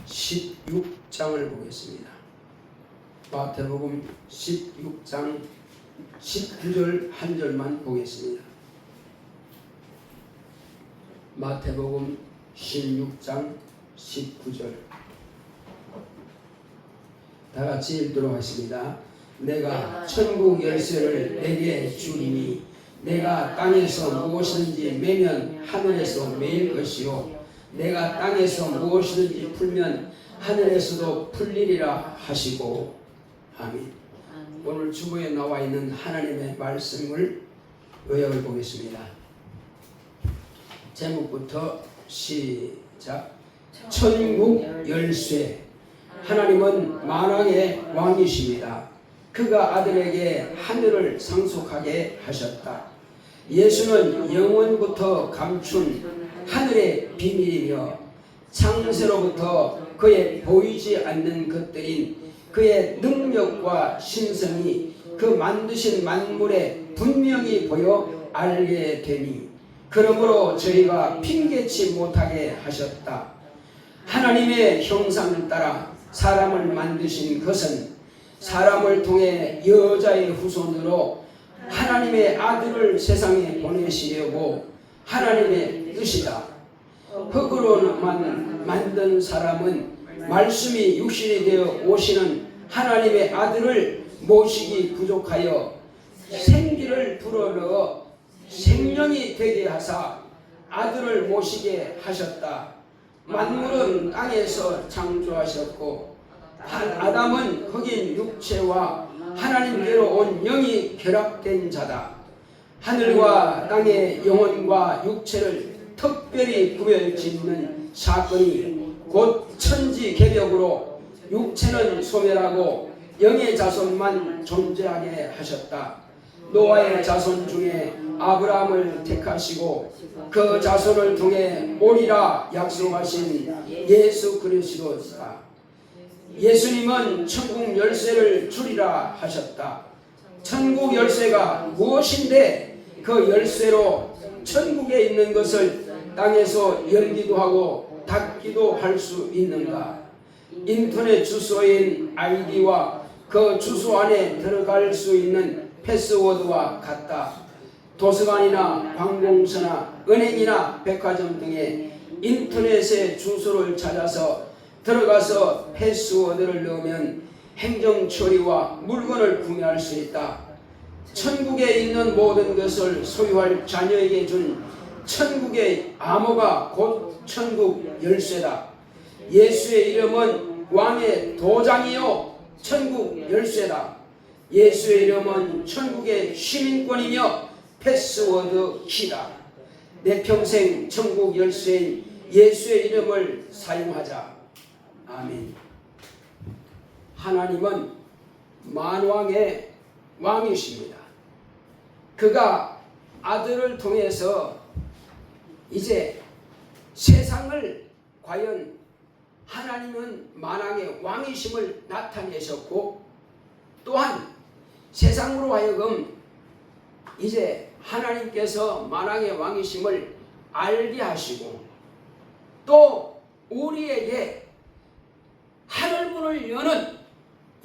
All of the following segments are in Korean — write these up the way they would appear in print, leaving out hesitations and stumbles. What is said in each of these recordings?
16장을 보겠습니다. 마태복음 16장 19절 한 절만 보겠습니다. 마태복음 16장 19절 다 같이 읽도록 하겠습니다. 내가 천국 열쇠를 내게 주리니 내가 땅에서 무엇이든지 매면 하늘에서 매일 것이요 내가 땅에서 무엇이든지 풀면 하늘에서도 풀리리라 하시고. 아멘. 오늘 주보에 나와 있는 하나님의 말씀을 요약을 보겠습니다. 제목부터 시작. 천국 열쇠. 하나님은 만왕의 왕이십니다. 그가 아들에게 하늘을 상속하게 하셨다. 예수는 영원부터 감춘 하늘의 비밀이며 창세로부터 그의 보이지 않는 것들인 그의 능력과 신성이 그 만드신 만물에 분명히 보여 알게 되니 그러므로 저희가 핑계치 못하게 하셨다. 하나님의 형상을 따라 사람을 만드신 것은 사람을 통해 여자의 후손으로 하나님의 아들을 세상에 보내시려고 하나님의 뜻이다. 흙으로만 만든 사람은 말씀이 육신이 되어 오시는 하나님의 아들을 모시기 부족하여 생기를 불어넣어 생명이 되게 하사 아들을 모시게 하셨다. 만물은 땅에서 창조하셨고 아담은 흑인 육체와 하나님께로 온 영이 결합된 자다. 하늘과 땅의 영혼과 육체를 특별히 구별짓는 사건이 곧 천지개벽으로 육체는 소멸하고 영의 자손만 존재하게 하셨다. 노아의 자손 중에 아브라함을 택하시고 그 자손을 통해 오리라 약속하신 예수 그리스도다. 예수님은 천국 열쇠를 주리라 하셨다. 천국 열쇠가 무엇인데 그 열쇠로 천국에 있는 것을 땅에서 열기도 하고 닫기도 할 수 있는가? 인터넷 주소인 아이디와 그 주소 안에 들어갈 수 있는 패스워드와 같다. 도서관이나 관공서나 은행이나 백화점 등의 인터넷의 주소를 찾아서 들어가서 패스워드를 넣으면 행정 처리와 물건을 구매할 수 있다. 천국에 있는 모든 것을 소유할 자녀에게 준 천국의 암호가 곧 천국 열쇠다. 예수의 이름은 왕의 도장이요 천국 열쇠다. 예수의 이름은 천국의 시민권이며 패스워드 키다. 내 평생 천국 열쇠인 예수의 이름을 사용하자. 아멘. 하나님은 만왕의 왕이십니다. 그가 아들을 통해서 이제 세상을 과연 하나님은 만왕의 왕이심을 나타내셨고 또한 세상으로 하여금 이제 하나님께서 만왕의 왕이심을 알게 하시고 또 우리에게 하늘문을 여는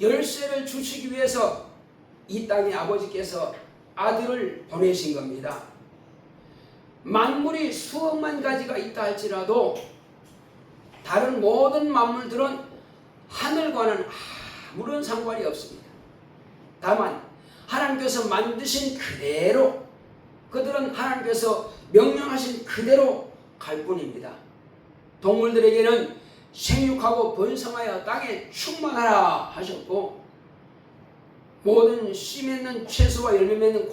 열쇠를 주시기 위해서 이 땅에 아버지께서 아들을 보내신 겁니다. 만물이 수억만 가지가 있다 할지라도 다른 모든 만물들은 하늘과는 아무런 상관이 없습니다. 다만 하나님께서 만드신 그대로 그들은 하나님께서 명령하신 그대로 갈 뿐입니다. 동물들에게는 생육하고 번성하여 땅에 충만하라 하셨고 모든 씨 맺는 채소와 열매 맺는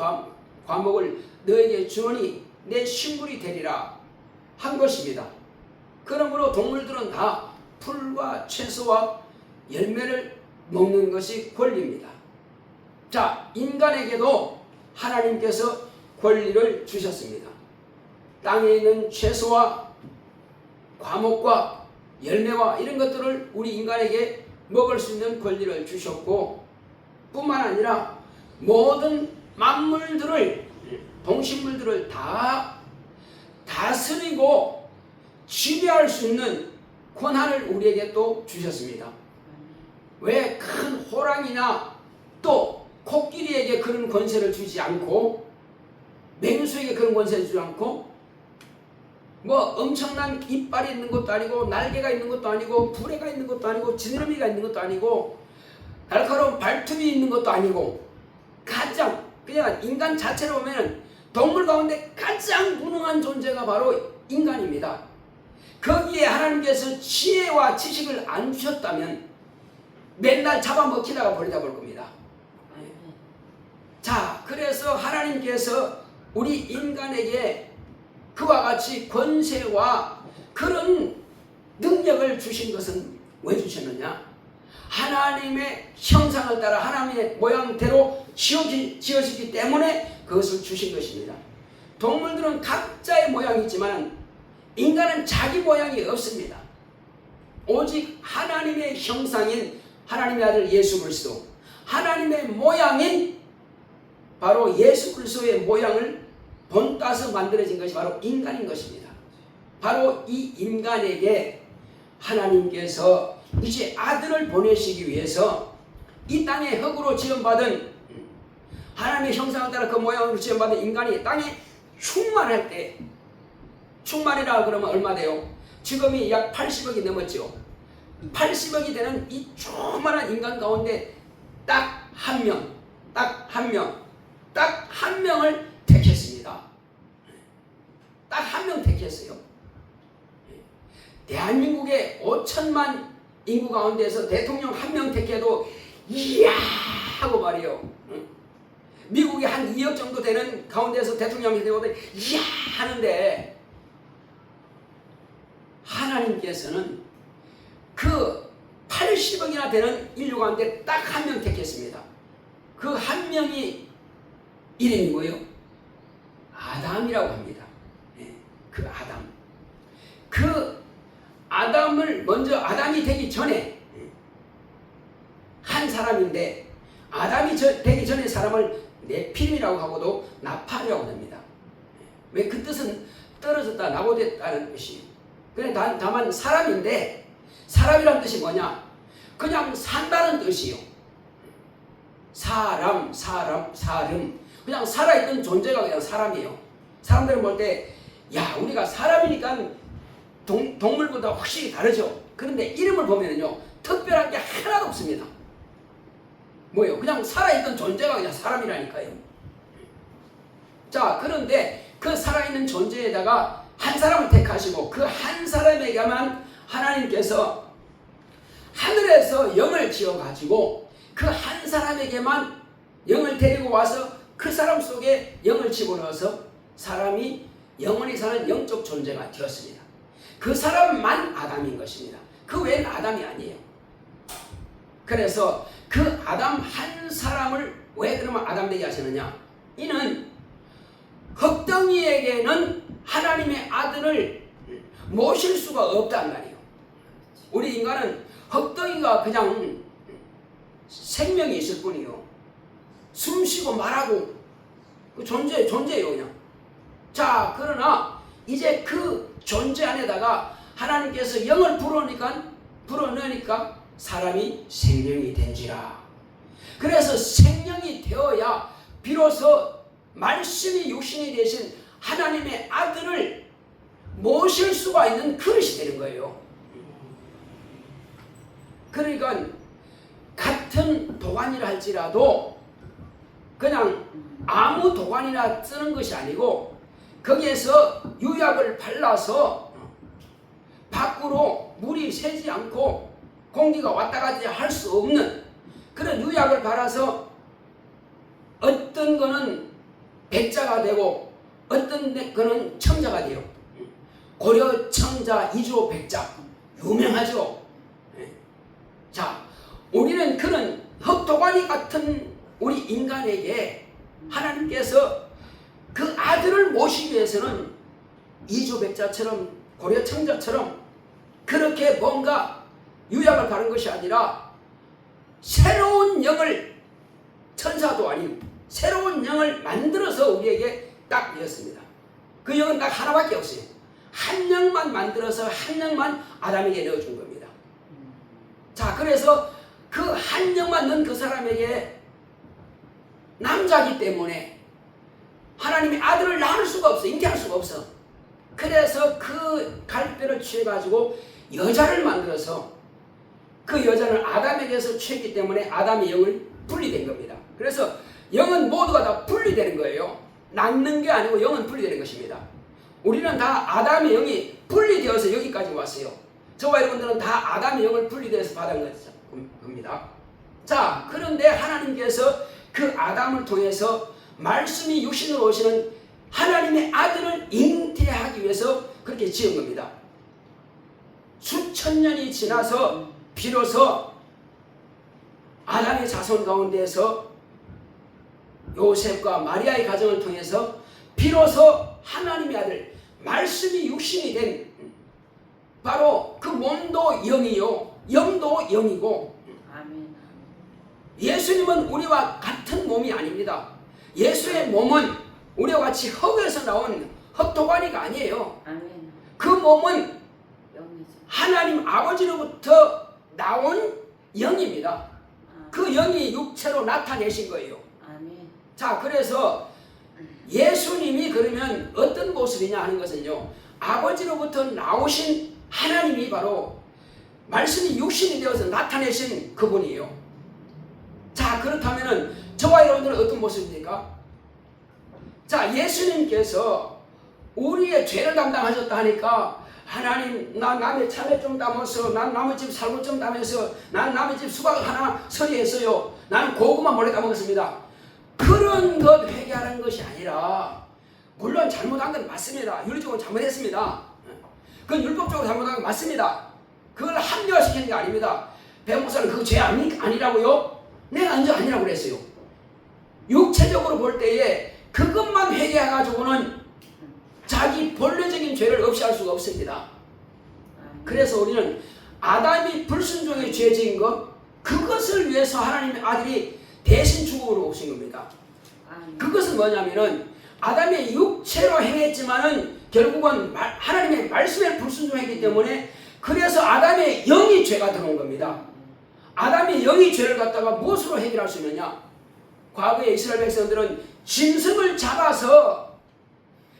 과목을 너에게 주오니 내 식물이 되리라 한 것입니다. 그러므로 동물들은 다 풀과 채소와 열매를 먹는 것이 권리입니다. 자, 인간에게도 하나님께서 권리를 주셨습니다. 땅에 있는 채소와 과목과 열매와 이런 것들을 우리 인간에게 먹을 수 있는 권리를 주셨고 뿐만 아니라 모든 만물들을 동식물들을 다 다스리고 지배할 수 있는 권한을 우리에게 또 주셨습니다. 왜 큰 호랑이나 또 코끼리에게 그런 권세를 주지 않고, 맹수에게 그런 권세를 주지 않고, 뭐 엄청난 이빨이 있는 것도 아니고, 날개가 있는 것도 아니고, 부레가 있는 것도 아니고, 지느러미가 있는 것도 아니고, 날카로운 발톱이 있는 것도 아니고, 가장 그냥 인간 자체로 보면 동물 가운데 가장 무능한 존재가 바로 인간입니다. 거기에 하나님께서 지혜와 지식을 안 주셨다면 맨날 잡아먹히다가 버리다 볼 겁니다. 자, 그래서 하나님께서 우리 인간에게 그와 같이 권세와 그런 능력을 주신 것은 왜 주셨느냐? 하나님의 형상을 따라 하나님의 모양대로 지어지기 때문에 그것을 주신 것입니다. 동물들은 각자의 모양이 있지만 인간은 자기 모양이 없습니다. 오직 하나님의 형상인 하나님의 아들 예수 그리스도, 하나님의 모양인 바로 예수 그리스도의 모양을 본따서 만들어진 것이 바로 인간인 것입니다. 바로 이 인간에게 하나님께서 이제 아들을 보내시기 위해서 이 땅에 흙으로 지음받은, 하나님의 형상을 따라 그 모양으로 지음받은 인간이 땅에 충만할 때, 충만이라 그러면 얼마 돼요? 지금이 약 80억이 넘었죠. 80억이 되는 이 조그만한 인간 가운데 딱 한 명, 딱 한 명을 택했습니다. 딱 한 명 택했어요. 대한민국의 5천만 인구 가운데서 대통령 한 명 택해도 이야 하고 말이요. 미국이 한 2억 정도 되는 가운데서 대통령이 되고도 이야 하는데, 하나님께서는 그 80억이나 되는 인류 가운데 딱 한 명 택했습니다. 그 한 명이 이름이 뭐예요? 아담이라고 합니다. 그 아담. 그 아담을 먼저, 아담이 되기 전에 한 사람인데, 아담이 되기 전에 사람을 네피림이라고 하고도 나팔이라고 합니다. 왜? 그 뜻은 떨어졌다, 낙오됐다는 뜻이에요. 그냥 다만 사람인데, 사람이란 뜻이 뭐냐? 그냥 산다는 뜻이요. 사람. 그냥 살아있는 존재가 그냥 사람이에요. 사람들은 볼 때, 야, 우리가 사람이니까 동물보다 확실히 다르죠. 그런데 이름을 보면요, 특별한 게 하나도 없습니다. 뭐예요? 그냥 살아있는 존재가 그냥 사람이라니까요. 자, 그런데 그 살아있는 존재에다가 한 사람을 택하시고, 그 한 사람에게만 하나님께서 하늘에서 영을 지어가지고 그 한 사람에게만 영을 데리고 와서 그 사람 속에 영을 집어넣어서 사람이 영원히 사는 영적 존재가 되었습니다. 그 사람만 아담인 것입니다. 그 외에는 아담이 아니에요. 그래서 그 아담 한 사람을 왜 그러면 아담 되게 하시느냐? 이는 흙덩이에게는 하나님의 아들을 모실 수가 없단 말이에요. 우리 인간은 흙덩이가 그냥 생명이 있을 뿐이요, 숨쉬고 말하고 그 존재예요 그냥. 자, 그러나 이제 그 존재 안에다가 하나님께서 영을 불어넣으니까 사람이 생명이 된지라. 그래서 생명이 되어야 비로소 말씀이 육신이 되신 하나님의 아들을 모실 수가 있는 그릇이 되는 거예요. 그러니까 같은 도관이라 할지라도 그냥 아무 도관이나 쓰는 것이 아니고, 거기에서 유약을 발라서 밖으로 물이 새지 않고 공기가 왔다 갔다 할 수 없는 그런 유약을 발라서 어떤 거는 백자가 되고 어떤 거는 청자가 돼요. 고려 청자 이조 백자 유명하죠. 자, 우리는 그런 흙도가니 같은 우리 인간에게 하나님께서 그 아들을 모시기 위해서는 이조 백자처럼 고려 청자처럼 그렇게 뭔가 유약을 바른 것이 아니라 새로운 영을, 천사도 아닌 새로운 영을 만들어서 우리에게 딱 내었습니다. 그 영은 딱 하나밖에 없어요. 한 영만 만들어서 한 영만 아담에게 넣어준 겁니다. 자, 그래서 그 한 영만 넣은 그 사람에게 남자기 때문에 하나님이 아들을 낳을 수가 없어. 잉태할 수가 없어. 그래서 그 갈대를 취해가지고 여자를 만들어서 그 여자는 아담에게서 취했기 때문에 아담의 영을 분리된 겁니다. 그래서 영은 모두가 다 분리되는 거예요. 낳는 게 아니고 영은 분리되는 것입니다. 우리는 다 아담의 영이 분리되어서 여기까지 왔어요. 저와 여러분들은 다 아담의 영을 분리되어서 받은 겁니다. 자, 그런데 하나님께서 그 아담을 통해서 말씀이 육신으로 오시는 하나님의 아들을 잉태하기 위해서 그렇게 지은 겁니다. 수천 년이 지나서 비로소 아담의 자손 가운데에서 요셉과 마리아의 가정을 통해서 비로소 하나님의 아들 말씀이 육신이 된 바로 그 몸도 영이요 영도 영이고 예수님은 우리와 같은 몸이 아닙니다. 예수의 몸은 우리와 같이 흙에서 나온 흙토가니가 아니에요. 그 몸은 하나님 아버지로부터 나온 영입니다. 그 영이 육체로 나타내신 거예요. 자, 그래서 예수님이 그러면 어떤 모습이냐 하는 것은요, 아버지로부터 나오신 하나님이 바로 말씀이 육신이 되어서 나타내신 그분이에요. 자, 그렇다면 저와 여러분들은 어떤 모습입니까? 자, 예수님께서 우리의 죄를 담당하셨다 하니까 하나님, 나 남의 차례 좀 담아서, 난 남의 집 살고 좀 담아서, 난 남의 집 수박 하나 서리했어요. 나는 고구마 몰래 담았습니다. 그런 것 회개하는 것이 아니라, 물론 잘못한 건 맞습니다. 윤리적으로 잘못했습니다. 그건 율법적으로 잘못한 건 맞습니다. 그걸 합리화시키는 게 아닙니다. 백목사는 그거 죄 아니라고요? 내가 언제 아니라고 그랬어요. 육체적으로 볼 때에 그것만 회개해가지고는 자기 본래적인 죄를 없이 할 수가 없습니다. 그래서 우리는 아담이 불순종의 죄 지은 것, 그것을 위해서 하나님의 아들이 대신 죽음으로 오신 겁니다. 그것은 뭐냐면은 아담의 육체로 행했지만은 결국은 하나님의 말씀에 불순종했기 때문에 그래서 아담의 영이 죄가 들어온 겁니다. 아담의 영이 죄를 갖다가 무엇으로 해결할 수 있느냐? 과거에 이스라엘 백성들은 짐승을 잡아서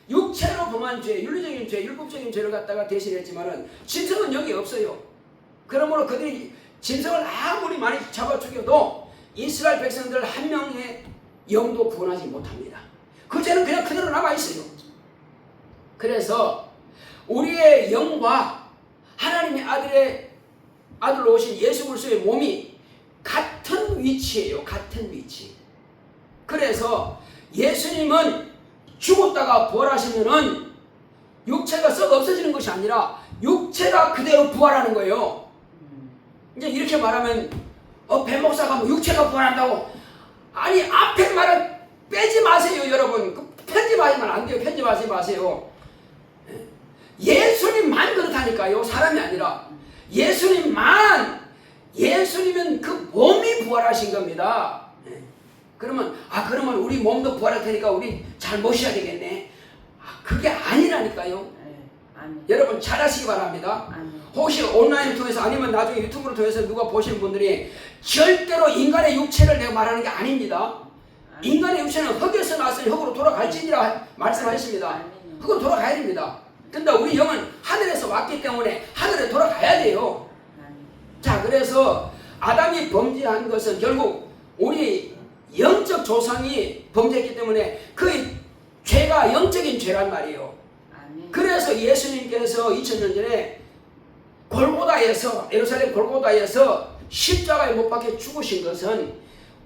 육체로 범한 죄, 윤리적인 죄, 율법적인 죄를 갖다가 대신했지만은 짐승은 여기 없어요. 그러므로 그들이 짐승을 아무리 많이 잡아 죽여도 이스라엘 백성들 한 명의 영도 구원하지 못합니다. 그 죄는 그냥 그대로 남아 있어요. 그래서 우리의 영과 하나님의 아들로 오신 예수 그리스도의 몸이 같은 위치예요. 같은 위치. 그래서 예수님은 죽었다가 부활하시면은 육체가 썩 없어지는 것이 아니라 육체가 그대로 부활하는 거예요. 이제 이렇게 말하면 배 목사가 뭐 육체가 부활한다고, 아니 앞에 말은 빼지 마세요. 여러분 편집하시면 안 돼요. 편집하지 마세요. 예수님만 그렇다니까요. 사람이 아니라 예수님은 그 몸이 부활하신 겁니다. 그러면 우리 몸도 부활할 테니까 우리 잘 모셔야 되겠네. 그게 아니라니까요. 여러분 잘하시기 바랍니다. 혹시 온라인을 통해서 아니면 나중에 유튜브를 통해서 누가 보시는 분들이 절대로 인간의 육체를 내가 말하는 게 아닙니다. 인간의 육체는 흙에서 났으니 흙으로 돌아갈지니라 말씀하셨습니다. 흙으로 돌아가야 됩니다. 근데 우리 영은 하늘에서 왔기 때문에 하늘에 돌아가야 돼요. 자, 그래서 아담이 범죄한 것은 결국 우리 영적 조상이 범죄했기 때문에 그 죄가 영적인 죄란 말이에요. 그래서 예수님께서 2000년 전에 골고다에서, 예루살렘 골고다에서 십자가에 못 박혀 죽으신 것은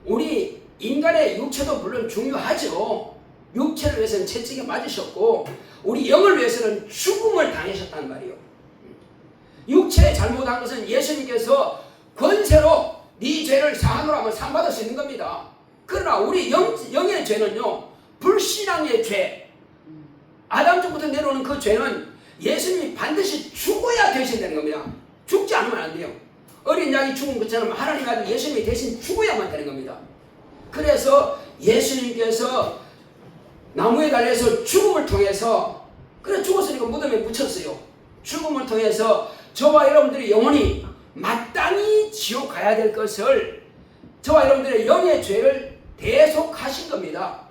우리 인간의 육체도 물론 중요하죠. 육체를 위해서는 채찍에 맞으셨고 우리 영을 위해서는 죽음을 당하셨단 말이에요. 육체에 잘못한 것은 예수님께서 권세로 네 죄를 사하노라 하면 상받을 수 있는 겁니다. 그러나 우리 영의 죄는요, 불신앙의 죄, 아담부터 내려오는 그 죄는 예수님이 반드시 죽어야 대신되는 겁니다. 죽지 않으면 안 돼요. 어린 양이 죽은 것처럼 하나님 아들 예수님이 대신 죽어야만 되는 겁니다. 그래서 예수님께서 나무에 달려서 죽음을 통해서 그래 죽었으니까 무덤에 묻혔어요. 죽음을 통해서 저와 여러분들이 영원히 마땅히 지옥 가야 될 것을 저와 여러분들의 영의 죄를 대속하신 겁니다.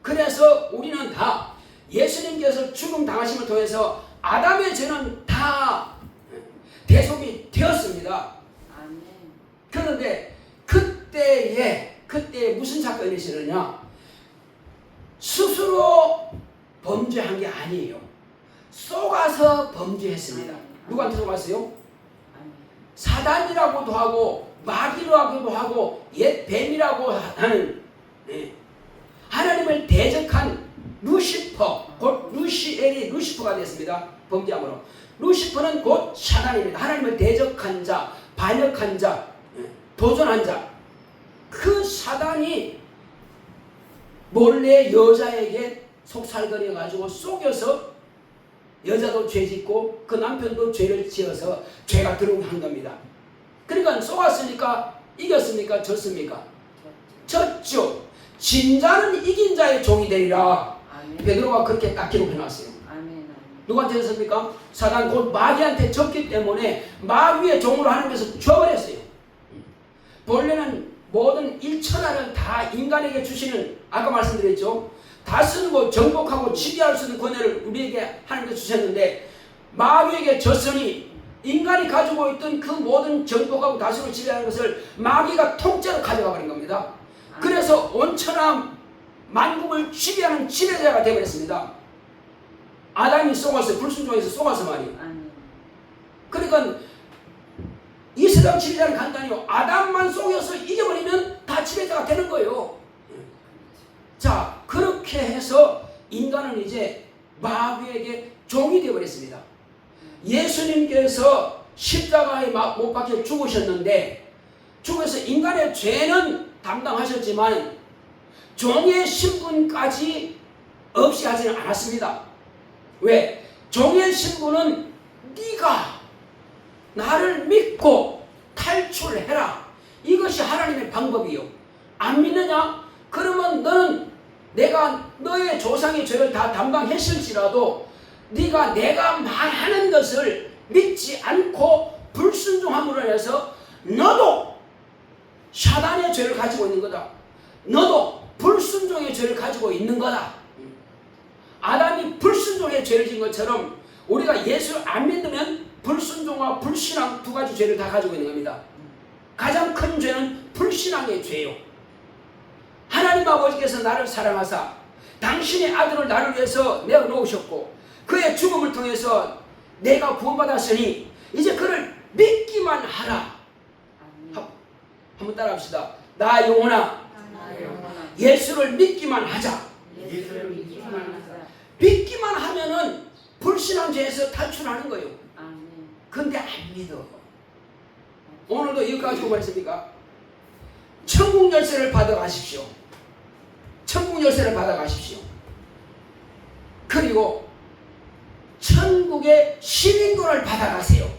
그래서 우리는 다 예수님께서 죽음 당하심을 통해서 아담의 죄는 다 대속이 되었습니다. 그런데 그때에 무슨 사건이 있었느냐? 스스로 범죄한 게 아니에요. 속아서 범죄했습니다. 누구한테 속았어요? 사단이라고도 하고 마귀라고도 하고 옛 뱀이라고 하는 하나님을 대적한 루시퍼, 곧 루시엘이 루시퍼가 됐습니다. 범죄함으로. 루시퍼는 곧 사단입니다. 하나님을 대적한 자, 반역한 자, 도전한 자. 그 사단이 몰래 여자에게 속살거려 가지고 속여서 여자도 죄 짓고 그 남편도 죄를 지어서 죄가 들어오게 한 겁니다. 그러니까 속았으니까 이겼습니까? 졌습니까? 졌죠. 진 자는 이긴 자의 종이 되리라. 베드로가 그렇게 딱 기록해놨어요. 누구한테 졌습니까? 사단 곧 마귀한테 졌기 때문에 마귀의 종으로 하나님께서 줘버렸어요. 본래는 모든 일천하를 다 인간에게 주시는, 아까 말씀드렸죠, 다스리고 정복하고 지배할 수 있는 권한을 우리에게 하나님께서 주셨는데 마귀에게 졌으니 인간이 가지고 있던 그 모든 정복하고 다스리고 지배하는 것을 마귀가 통째로 가져가 버린 겁니다. 그래서 온천하 만국을 지배하는 지배자가 되어버렸습니다. 아담이 속았어요. 불순종에서 속아서 말이에요. 그러니까 이 세상 지배자는 간단해요. 아담만 속여서 이겨버리면 다 지배자가 되는 거예요. 자, 그렇게 해서 인간은 이제 마귀에게 종이 되어버렸습니다. 예수님께서 십자가에 못 박혀 죽으셨는데 죽어서 인간의 죄는 담당하셨지만 종의 신분까지 없이 하지는 않았습니다. 왜? 종의 신분은 네가 나를 믿고 탈출해라. 이것이 하나님의 방법이요. 안 믿느냐? 그러면 너는 내가 너의 조상의 죄를 다 담당했을지라도 네가 내가 말하는 것을 믿지 않고 불순종함으로 해서 너도 사단의 죄를 가지고 있는 거다. 너도 불순종의 죄를 가지고 있는 거다. 아담이 불순종의 죄를 진 것처럼 우리가 예수를 안 믿으면 불순종과 불신앙 두 가지 죄를 다 가지고 있는 겁니다. 가장 큰 죄는 불신앙의 죄요. 하나님 아버지께서 나를 사랑하사 당신의 아들을 나를 위해서 내어놓으셨고 그의 죽음을 통해서 내가 구원받았으니 이제 그를 믿기만 하라. 한번 따라합시다. 나 영혼아, 예수를 믿기만 하자. 믿기만 하면은 불신한 죄에서 탈출하는 거예요. 근데 안 믿어. 오늘도 이거 가지고 말했습니까? 천국 열쇠를 받아가십시오. 천국 열쇠를 받아가십시오. 그리고 천국의 시민권을 받아가세요.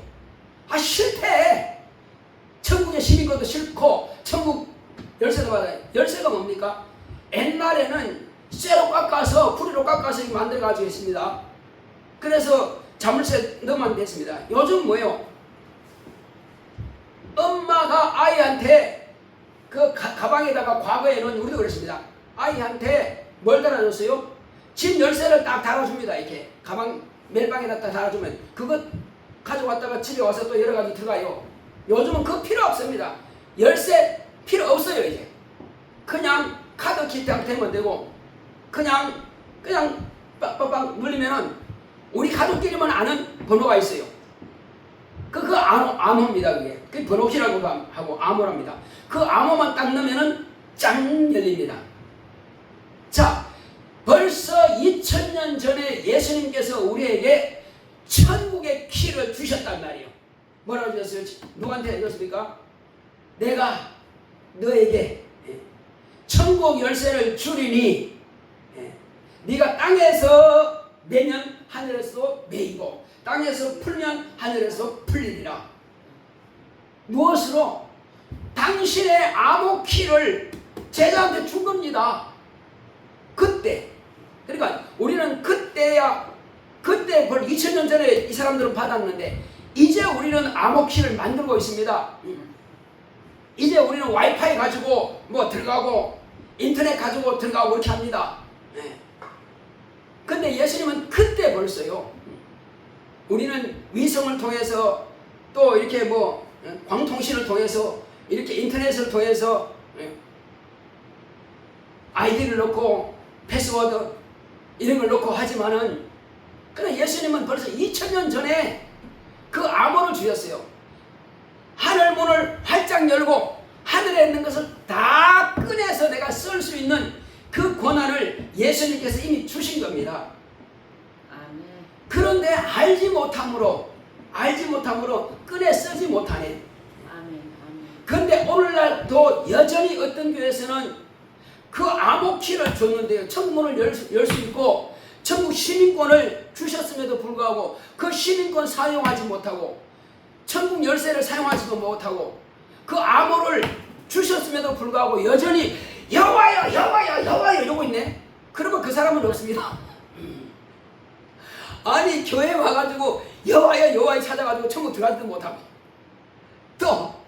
아, 싫대. 천국의 시민권도 싫고 천국 열쇠도 받아요. 열쇠가 뭡니까? 옛날에는 쇠로 깎아서 구리로 깎아서 만들어 가지고 있습니다. 그래서 자물쇠 넣으면 됐습니다. 요즘 뭐예요? 엄마가 아이한테 그 가방에다가 과거에는 우리도 그랬습니다. 아이한테 뭘 달아줬어요? 집 열쇠를 딱 달아줍니다. 이렇게 가방 멜방에다 딱 달아주면 그거 가져왔다가 집에 와서 또 여러 가지 들어가요. 요즘은 그거 필요 없습니다. 열쇠 필요 없어요. 이제 그냥 카드 키트하고 대면 되고 그냥 빡빡빡 눌리면은 우리 가족끼리만 아는 번호가 있어요. 그 암호입니다. 그게 번호키라고 하고 암호랍니다. 그 암호만 딱 넣으면은 짱 열립니다. 자, 벌써 2000년 전에 예수님께서 우리에게 천국의 키를 주셨단 말이에요. 뭐라고 주셨어요? 누구한테 해줬습니까? 내가 너에게 천국 열쇠를 주리니 네가 땅에서 매면 하늘에서 매이고 땅에서 풀면 하늘에서 풀리리라. 무엇으로? 당신의 암호키를 제자한테 준 겁니다. 그때. 그러니까 우리는 그때야 그때 벌 2000년 전에 이 사람들은 받았는데 이제 우리는 암호키를 만들고 있습니다. 이제 우리는 와이파이 가지고 뭐 들어가고 인터넷 가지고 들어가고 그렇게 합니다. 근데 예수님은 그때 벌써요. 우리는 위성을 통해서 또 이렇게 뭐 광통신을 통해서 이렇게 인터넷을 통해서 아이디를 넣고 패스워드 이런 걸 넣고 하지만은 그러나 예수님은 벌써 2000년 전에 그 암호를 주셨어요. 하늘 문을 활짝 열고 하늘에 있는 것을 다 꺼내서 내가 쓸 수 있는 그 권한을 예수님께서 이미 주신 겁니다. 아멘. 그런데 알지 못함으로 꺼내 쓰지 못하네. 아멘. 그런데 오늘날도 여전히 어떤 교회에서는 그 암호키를 줬는데요. 천문을 열 수 있고 천국 시민권을 주셨음에도 불구하고 그 시민권 사용하지 못하고 천국 열쇠를 사용하지도 못하고 그 암호를 주셨음에도 불구하고 여전히 여호와여 여호와여 여호와여 이러고 있네. 그러면 그 사람은 없습니다. 아니 교회 와가지고 여호와여 여호와여 찾아가지고 천국 들어가지도 못하고 또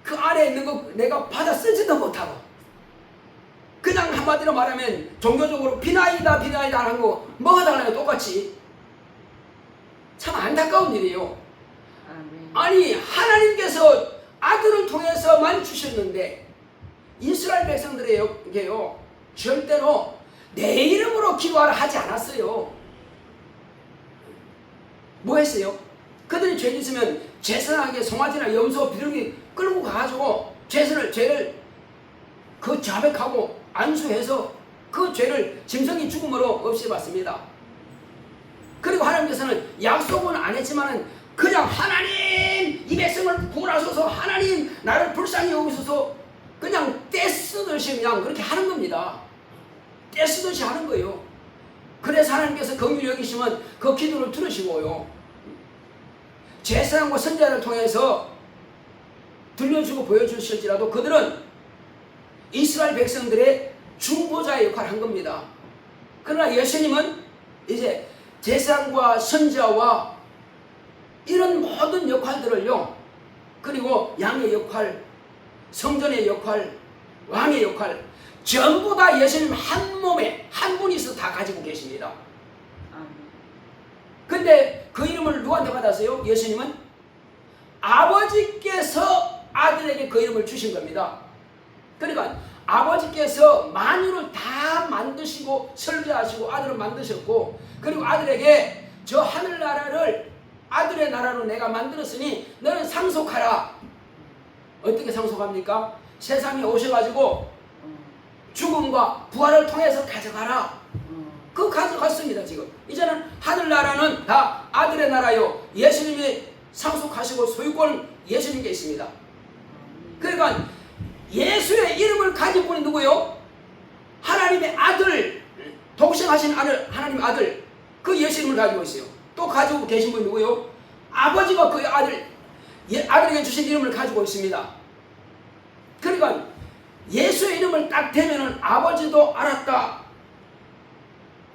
그 안에 있는 거 내가 받아 쓰지도 못하고 그냥 한마디로 말하면 종교적으로 비나이다 비나이다 하는 거 뭐가 달라요? 똑같이. 참 안타까운 일이에요. 아멘. 아니 하나님께서 아들을 통해서만 주셨는데 이스라엘 백성들에게요 절대로 내 이름으로 기도하라 하지 않았어요. 뭐 했어요? 그들이 죄 있으면 제사하게 송아지나 염소 비둘기 끌고 가가지고 죄를 그 자백하고 안수해서 그 죄를 짐승이 죽음으로 없애봤습니다. 그리고 하나님께서는 약속은 안 했지만은 그냥 하나님 이 백성을 구원하소서 하나님 나를 불쌍히 여기소서 그냥 떼쓰듯이 그냥 그렇게 하는 겁니다. 떼쓰듯이 하는 거예요. 그래서 하나님께서 긍휼히 여기시면 그 기도를 들으시고요. 제사장과 선지자를 통해서 들려주고 보여주실지라도 그들은 이스라엘 백성들의 중보자의 역할을 한 겁니다. 그러나 예수님은 이제 제사장과 선지자와 이런 모든 역할들을요 그리고 양의 역할, 성전의 역할, 왕의 역할 전부 다 예수님 한 몸에 한 분이서 다 가지고 계십니다. 근데 그 이름을 누구한테 받았어요? 예수님은 아버지께서 아들에게 그 이름을 주신 겁니다. 그러니까 아버지께서 만유를 다 만드시고 설계하시고 아들을 만드셨고 그리고 아들에게 저 하늘나라를 아들의 나라로 내가 만들었으니 너는 상속하라. 어떻게 상속합니까? 세상에 오셔가지고 죽음과 부활을 통해서 가져가라. 그거 가져갔습니다. 지금 이제는 하늘나라는 다 아들의 나라요 예수님이 상속하시고 소유권은 예수님께 있습니다. 그러니까 예수의 이름을 가진 분이 누구요? 하나님의 아들, 독생하신 아들, 하나님의 아들 그 예수 이름을 가지고 있어요. 또 가지고 계신 분이 누구요? 아버지가 그 아들에게 주신 이름을 가지고 있습니다. 그러니까 예수의 이름을 딱 대면은 아버지도 알았다.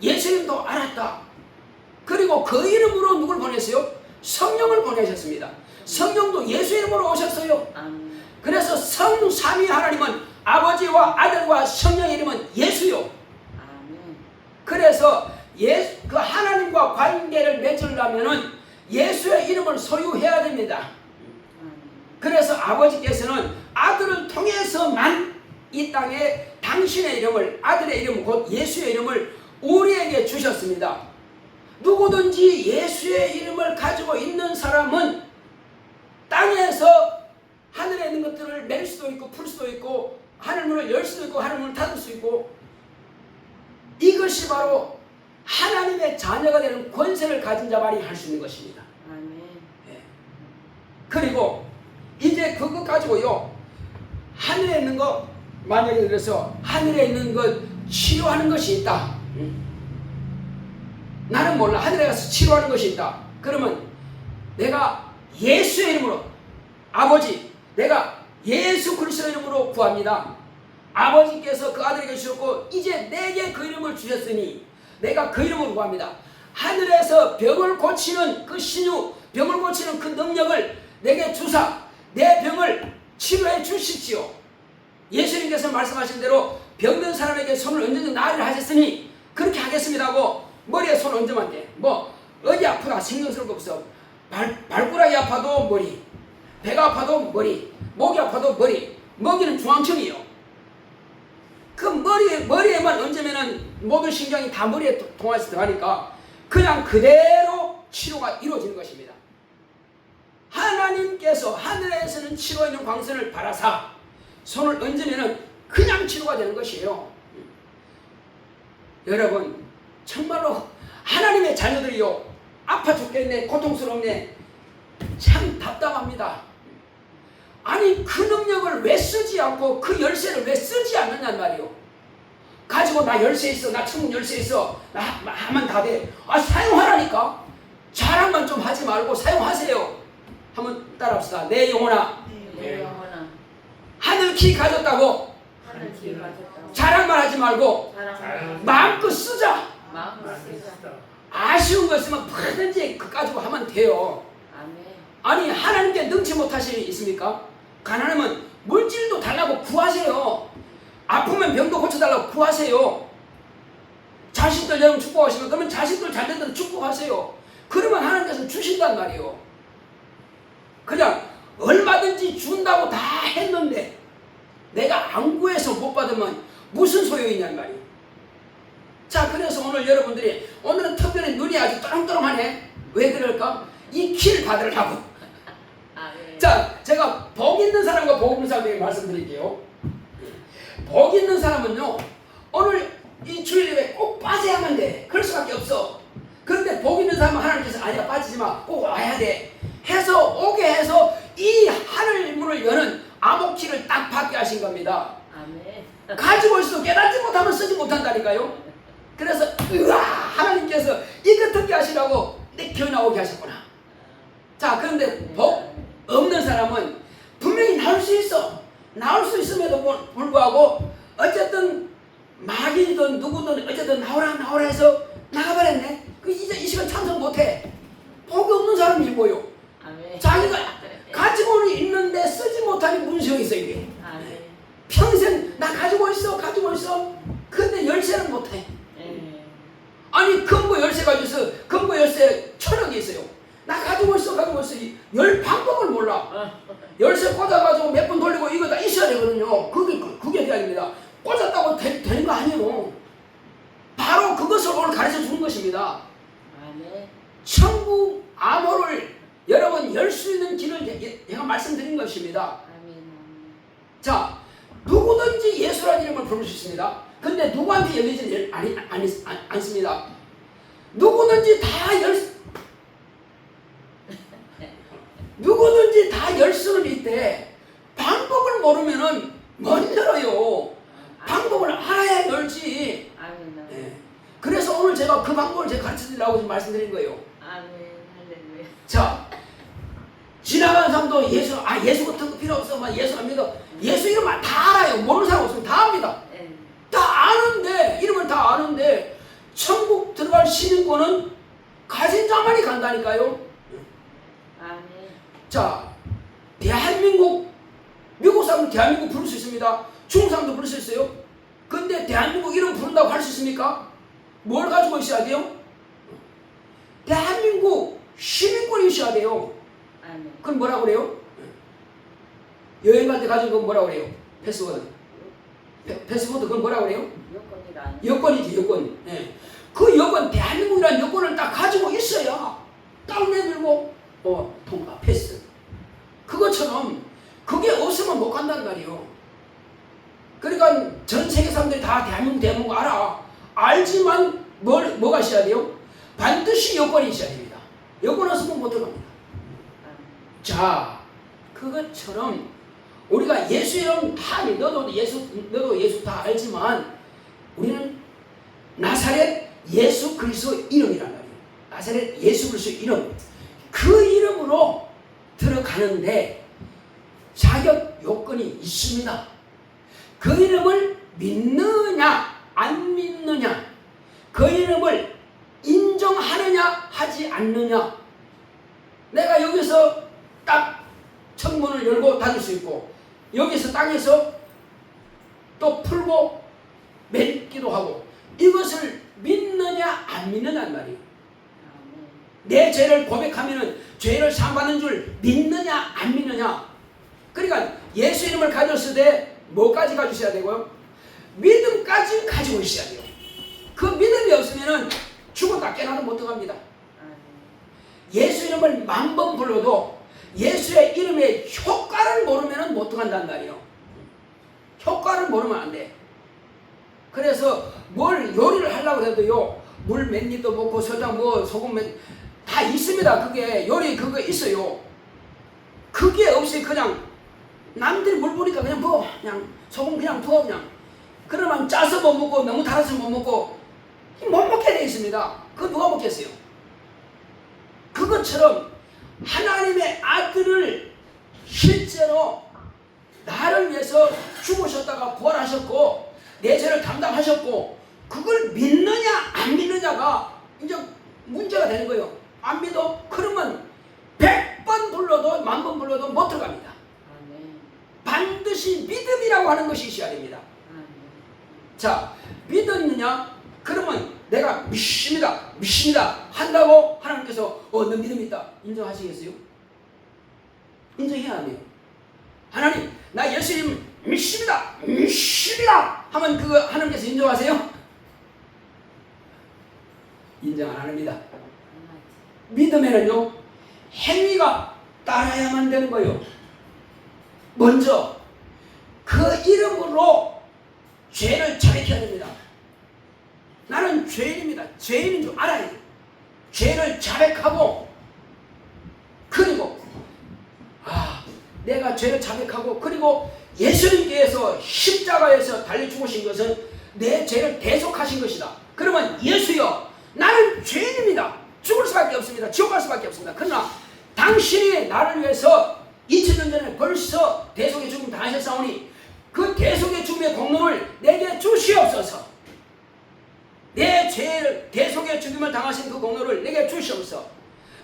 예수님도 알았다. 그리고 그 이름으로 누굴 보냈어요? 성령을 보내셨습니다. 성령도 예수 이름으로 오셨어요. 그래서 성삼위 하나님은 아버지와 아들과 성령의 이름은 예수요. 그래서 그 하나님과 관계를 맺으려면은 예수의 이름을 소유해야 됩니다. 그래서 아버지께서는 아들을 통해서만 이 땅에 당신의 이름을 아들의 이름 곧 예수의 이름을 우리에게 주셨습니다. 누구든지 예수의 이름을 가지고 있는 사람은 땅에서 하늘에 있는 것들을 낼 수도 있고 풀 수도 있고 하늘문을 열 수도 있고 하늘문을 닫을 수 있고 이것이 바로 하나님의 자녀가 되는 권세를 가진 자만이 할 수 있는 것입니다. 네. 그리고 이제 그것 가지고요 하늘에 있는 것 만약에 그래서 하늘에 있는 것 치료하는 것이 있다. 나는 몰라. 하늘에 가서 치료하는 것이 있다. 그러면 내가 예수의 이름으로 아버지 내가 예수 그리스도의 이름으로 구합니다. 아버지께서 그 아들에게 주셨고 이제 내게 그 이름을 주셨으니 내가 그 이름으로 구합니다. 하늘에서 병을 고치는 그 신유, 병을 고치는 그 능력을 내게 주사 내 병을 치료해 주십시오. 예수님께서 말씀하신 대로 병든 사람에게 손을 얹는 나으리라 하셨으니 그렇게 하겠습니다 하고 머리에 손을 얹으면 돼. 뭐 어디 아프다 신경쓸 거 없어. 발가락이 아파도 머리, 배가 아파도 머리, 목이 아파도 머리. 먹이는 중앙청이에요. 그 머리에만 얹으면은 모든 신경이 다 머리에 통해서 들어가니까 그냥 그대로 치료가 이루어지는 것입니다. 하나님께서 하늘에서는 치료 있는 광선을 바라사 손을 얹으면은 그냥 치료가 되는 것이에요. 여러분 정말로 하나님의 자녀들이요 아파 죽겠네, 고통스럽네, 참 답답합니다. 아니 그 능력을 왜 쓰지 않고 그 열쇠를 왜 쓰지 않느냐는 말이요. 가지고 나 열쇠 있어, 나 천국 열쇠 있어, 나 하면 다 돼. 아 사용하라니까. 자랑만 좀 하지 말고 사용하세요. 한번 따라합시다. 내 영혼아, 내 영혼아 하늘 키 가졌다고 하늘 길 가졌다고 자랑만 하지 말고 자랑하지 마음껏 쓰자. 마음껏 쓰자. 아쉬운 거 있으면 뭐든지 그 가지고 하면 돼요. 아멘. 아니 하나님께 능치 못하실 일 있습니까? 가난하면 물질도 달라고 구하세요. 아프면 병도 고쳐달라고 구하세요. 자식들 여러분 축복하시면 그러면 자식들 잘 된다고 축복하세요. 그러면 하나님께서 주신단 말이에요. 그냥 얼마든지 준다고 다 했는데 내가 안 구해서 못 받으면 무슨 소용이냐는 말이에요. 자 그래서 오늘 여러분들이 오늘은 특별히 눈이 아주 또랑또랑하네. 왜 그럴까? 이 키를 받으려고. 아멘. 자 제가 복 있는 사람과 복 없는 사람에게 말씀드릴게요. 복 있는 사람은요 오늘 이 주일 예배 꼭 빠져야만 돼. 그럴 수밖에 없어. 그런데 복 있는 사람은 하나님께서 아니야 빠지지 마, 꼭 와야 돼 해서 오게 해서 이 하늘 문을 여는 암호키를 딱 받게 하신 겁니다. 아멘. 가지고 있어도 깨닫지 못하면 쓰지 못한다니까요. 그래서 으아 하나님께서 이거 듣게 하시라고 내 교회 나오게 하셨구나. 자 그런데 복 없는 사람은 분명히 나올 수 있어. 나올 수 있음에도 불구하고 어쨌든 마귀든 누구든 어쨌든 나오라 해서 나가버렸네. 그 이제 이 시간 참석 못해. 복이 없는 사람이 뭐요? 아멘. 자기가 가지고는 있는데 쓰지 못하는 문성이 있어 이게. 아멘. 평생 나 가지고 있어. 근데 열쇠는 못해. 예. 아니 금고 열쇠 가지고 있어. 금고 열쇠 1000억이 있어요. 나 가지고 있어. 열 방법을 몰라. 열쇠 꽂아가지고 몇 번 돌리고 이거 다 있어야 되거든요. 그게 대학입니다. 꽂았다고 되는 거 아니에요. 바로 그것을 오늘 가르쳐 주는 것입니다. 아멘. 천국 암호를 여러분 열 수 있는 길을 제가 말씀드린 것입니다. 아멘. 자, 누구든지 예수라는 이름을 부를 수 있습니다. 근데 누구한테 열리지 않습니다. 누구든지 다 열 수는 있대. 방법을 모르면은 못 열어요. 방법을 알아야 열지. 아멘. 네. 그래서 오늘 제가 그 방법을 제가 가르쳐 드리려고 지금 말씀드린 거예요. 아멘. 할렐루야. 자, 지나가는 사람도 예수 같은 거 필요 없어. 막 예수 안 믿어. 예수 이름 다 알아요. 모르는 사람 없으면 다 압니다. 예. 다 아는데, 이름을 다 아는데, 천국 들어갈 시민권은 가진 자만이 간다니까요. 아멘. 자, 미국 사람은 대한민국 부를 수 있습니다. 중국 사람도 부를 수 있어요. 근데 대한민국 이름 부른다고 할 수 있습니까? 뭘 가지고 있어야 돼요? 대한민국 시민권이 있어야 돼요. 아멘. 그건 뭐라고 그래요? 여행 갈 때 가진 건 뭐라고 그래요? 패스워드. 패스워드 그건 뭐라고 그래요? 여건이라 아멘. 여권이지, 여권. 네. 그 여권, 대한민국이라는 여권을 딱 가지고 있어야 딱 내밀고 통과, 패스. 그것처럼 그게 없으면 못 간다는 말이에요. 그러니까 전 세계 사람들이 다 대한민국 알아. 알지만 뭐가 있어야 돼요? 반드시 여권이 있어야 됩니다. 여권 없으면 못 들어갑니다. 자, 그것처럼 우리가 예수 이름 다 너도 예수 다 알지만 우리는 나사렛 예수 그리스도 이름이란 말이에요. 나사렛 예수 그리스도 이름, 그 이름으로 들어가는데 자격 요건이 있습니다. 그 이름을 믿느냐 안 믿느냐, 그 이름을 공정하느냐 하지 않느냐. 내가 여기서 딱 창문을 열고 닫을 수 있고 여기서 땅에서 또 풀고 맺기도 하고 이것을 믿느냐 안 믿느냐는 말이에요. 아멘. 내 죄를 고백하면은 죄를 사함받는 줄 믿느냐 안 믿느냐. 그러니까 예수 이름을 가졌을 때 뭐까지 가지셔야 되고요? 믿음까지 가지고 있어야 돼요. 그 믿음이 없으면은 죽었다 깨나도 못 들어갑니다. 아멘. 예수 이름을 10,000번 불러도 예수의 이름의 효과를 모르면 못 들어간다는 말이에요. 효과를 모르면 안 돼. 그래서 뭘 요리를 하려고 해도요, 물 몇 리터 먹고 설탕 뭐 소금 다 있습니다. 그게 요리 그거 있어요. 그게 없이 그냥 남들이 물 부니까 그냥 부어, 그냥 소금 그냥 부어 그냥. 그러면 짜서 못 먹고 너무 달아서 못 먹고 못 먹게 돼 있습니다. 그거 누가 먹겠어요? 그것처럼 하나님의 아들을 실제로 나를 위해서 죽으셨다가 부활하셨고 내 죄를 담당하셨고 그걸 믿느냐 안 믿느냐가 이제 문제가 되는 거예요. 안 믿어? 그러면 100번 불러도 10,000번 불러도 못 들어갑니다. 아멘. 반드시 믿음이라고 하는 것이 있어야 됩니다. 아멘. 자, 믿었느냐? 그러면 내가 믿습니다 한다고 하나님께서 너 믿음 있다 인정하시겠어요? 인정해야 합니다. 하나님 나 예수님 믿습니다 하면 그거 하나님께서 인정하세요? 인정 안 합니다. 믿음에는요 행위가 따라야만 되는 거예요. 먼저 그 이름으로 죄를 자백해야 됩니다. 나는 죄인입니다. 죄인인 줄 알아야 돼요. 죄를 자백하고 그리고 내가 죄를 자백하고 그리고 예수님께서 십자가에서 달려 죽으신 것은 내 죄를 대속하신 것이다. 그러면 예수여 나는 죄인입니다. 죽을 수밖에 없습니다. 지옥 갈 수밖에 없습니다. 그러나 당신이 나를 위해서 2000년 전에 벌써 대속의 죽음 당하셨사오니 그 대속의 죽음의 공로를 내게 주시옵소서. 내 죄를 대속의 죽음을 당하신 그 공로를 내게 주시옵소서.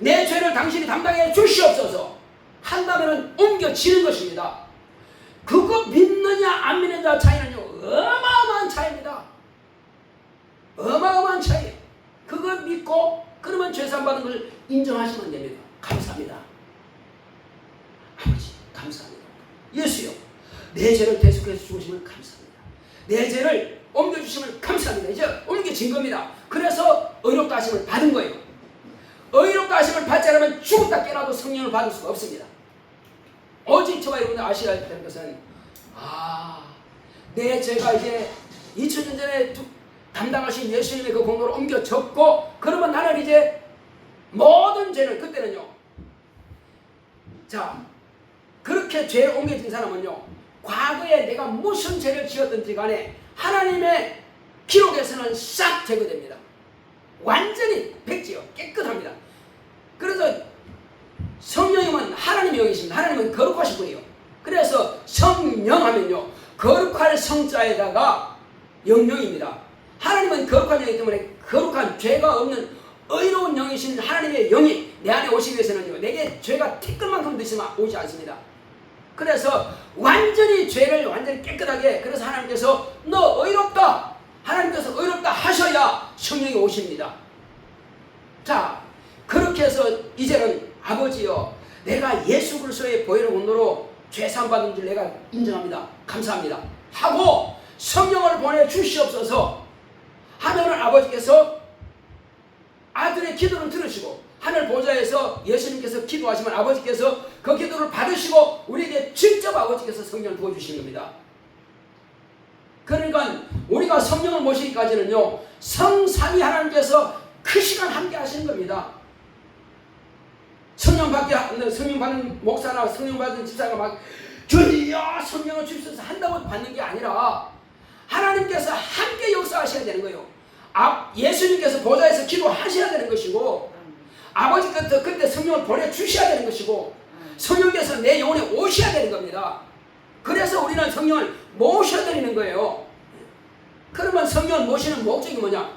내 죄를 당신이 담당해 주시옵소서. 한다면 옮겨지는 것입니다. 그거 믿느냐 안 믿느냐 차이는요 어마어마한 차이입니다. 어마어마한 차이예요. 그거 믿고 그러면 죄산 받은 걸 인정하시면 됩니다. 감사합니다. 아버지 감사합니다. 예수요 내 죄를 대속해서 죽으심을 감사합니다. 내 죄를 옮겨주심을 감사합니다. 이제 옮겨진 겁니다. 그래서 의롭다 하심을 받은 거예요. 의롭다 하심을 받지 않으면 죽었다 깨어나도 성령을 받을 수가 없습니다. 오직 저와 여러분들 아셔야 되는 것은 내 죄가 이제 2000년 전에 담당하신 예수님의 그 공로를 옮겨졌고 그러면 나는 이제 모든 죄를 그때는요 자 그렇게 죄를 옮겨진 사람은요 과거에 내가 무슨 죄를 지었든지 간에 하나님의 기록에서는 싹 제거됩니다. 완전히 백지요 깨끗합니다. 그래서 성령님은 하나님의 영이십니다. 하나님은 거룩하신 분이에요. 그래서 성령 하면요 거룩할 성자에다가 영령입니다. 하나님은 거룩한 영이기 때문에 거룩한 죄가 없는 의로운 영이신 하나님의 영이 내 안에 오시기 위해서는요 내게 죄가 티끌만큼 있으면 오지 않습니다. 그래서 완전히 죄를 완전히 깨끗하게 그래서 하나님께서 너 의롭다 하나님께서 의롭다 하셔야 성령이 오십니다. 자 그렇게 해서 이제는 아버지여 내가 예수 그리스도의 보혈의 공로로 죄사함 받은 줄 내가 인정합니다. 감사합니다. 하고 성령을 보내주시옵소서 하면은 아버지께서 아들의 기도를 들으시고 하늘 보좌에서 예수님께서 기도하시면 아버지께서 그 기도를 받으시고 우리에게 직접 아버지께서 성령을 부어주시는 겁니다. 그러니까 우리가 성령을 모시기까지는요 성삼위 하나님께서 그 시간 함께 하시는 겁니다. 성령 받는 목사나 성령 받은 집사가 막 주여 성령을 주셔서 한다고 받는 게 아니라 하나님께서 함께 역사하셔야 되는 거예요. 예수님께서 보좌에서 기도하셔야 되는 것이고 아버지께서 그때 성령을 보내주셔야 되는 것이고 성령께서 내 영혼에 오셔야 되는 겁니다. 그래서 우리는 성령을 모셔드리는 거예요. 그러면 성령을 모시는 목적이 뭐냐?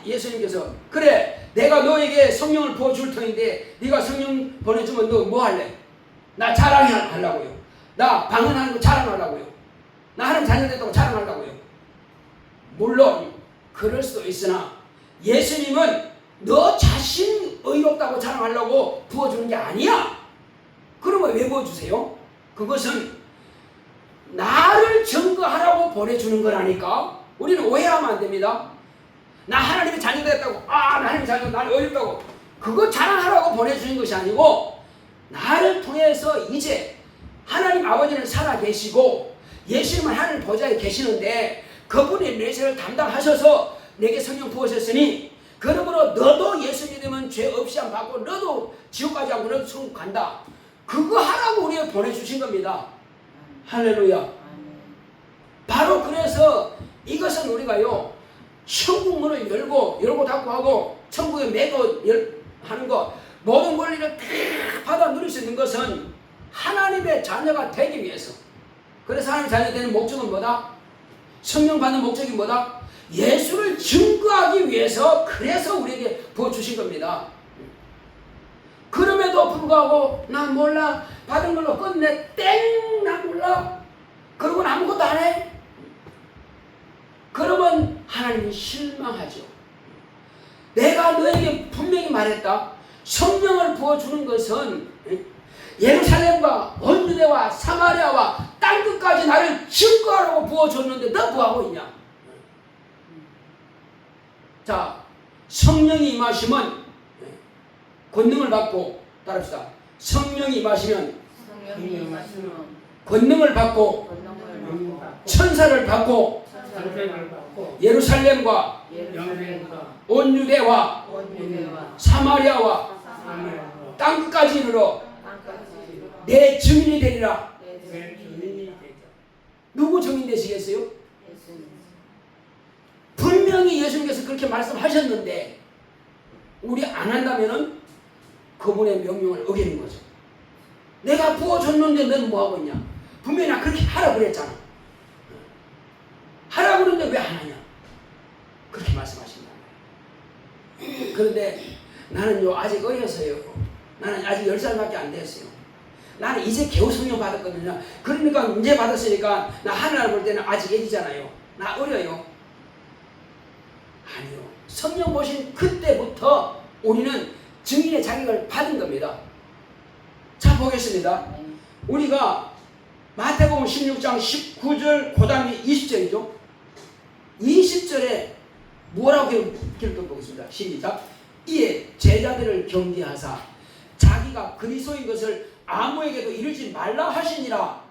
예수님께서 그래 내가 너에게 성령을 부어줄 터인데 네가 성령 보내주면 너 뭐 할래? 나 자랑하려고요. 나 방언하는 거 자랑하려고요. 나 하나님 자녀 됐다고 자랑하려고요. 물론 그럴 수도 있으나 예수님은 너 자신 의롭다고 자랑하려고 부어주는 게 아니야. 그러면 왜 부어주세요? 그것은 나를 증거하라고 보내주는 거라니까. 우리는 오해하면 안 됩니다. 나 하나님의 자녀 됐다고, 나 하나님의 자녀, 나를 의롭다고, 그거 자랑하라고 보내주는 것이 아니고 나를 통해서 이제 하나님 아버지는 살아계시고 예수님은 하나님 보좌에 계시는데 그분이 내 죄를 담당하셔서 내게 성령 부으셨으니 그러므로 너도 예수 믿으면 죄 없이 안 받고 너도 지옥 가지 않고 너도 천국 간다. 그거 하라고 우리에게 보내주신 겁니다. 할렐루야. 바로 그래서 이것은 우리가요 천국 문을 열고 닫고 하고 천국에 매고 하는 것 모든 권리를 다 받아 누릴 수 있는 것은 하나님의 자녀가 되기 위해서. 그래서 하나님의 자녀 되는 목적은 뭐다? 성령 받는 목적이 뭐다? 예수를 증거하기 위해서. 그래서 우리에게 부어주신 겁니다. 그럼에도 불구하고 난 몰라, 받은 걸로 끝내, 땡, 난 몰라, 그러고는 아무것도 안 해. 그러면 하나님이 실망하죠. 내가 너에게 분명히 말했다. 성령을 부어주는 것은 예루살렘과 온 유대와 사마리아와 땅끝까지 나를 증거하라고 부어줬는데 너 뭐하고 있냐? 자, 성령이 임하시면 권능을 받고, 따릅시다. 성령이 임하시면 권능을 받고 천사를 받고 예루살렘과 온 유대와 사마리아와 땅끝까지 이르러 내 증인이 되리라. 누구 증인 되시겠어요? 분명히 예수님께서 그렇게 말씀하셨는데 우리 안 한다면은 그분의 명령을 어기는 거죠. 내가 부어줬는데 너는 뭐하고 있냐? 분명히 나 그렇게 하라고 그랬잖아. 하라고 그러는데 왜 안 하냐? 그렇게 말씀하신다. 그런데 나는요 아직 어려서요. 나는 아직 10살밖에 안 됐어요. 나는 이제 겨우 성령 받았거든요. 그러니까 이제 받았으니까 나 하나님 볼 때는 아직 애기잖아요. 나 어려요. 아니요. 성령 보신 그때부터 우리는 증인의 자격을 받은 겁니다. 자 보겠습니다. 우리가 마태복음 16장 19절 그 다음에 20절이죠. 20절에 뭐라고 기록해 보겠습니다. 시작. 이에 제자들을 경계하사 자기가 그리스도인 것을 아무에게도 이르지 말라 하시니라.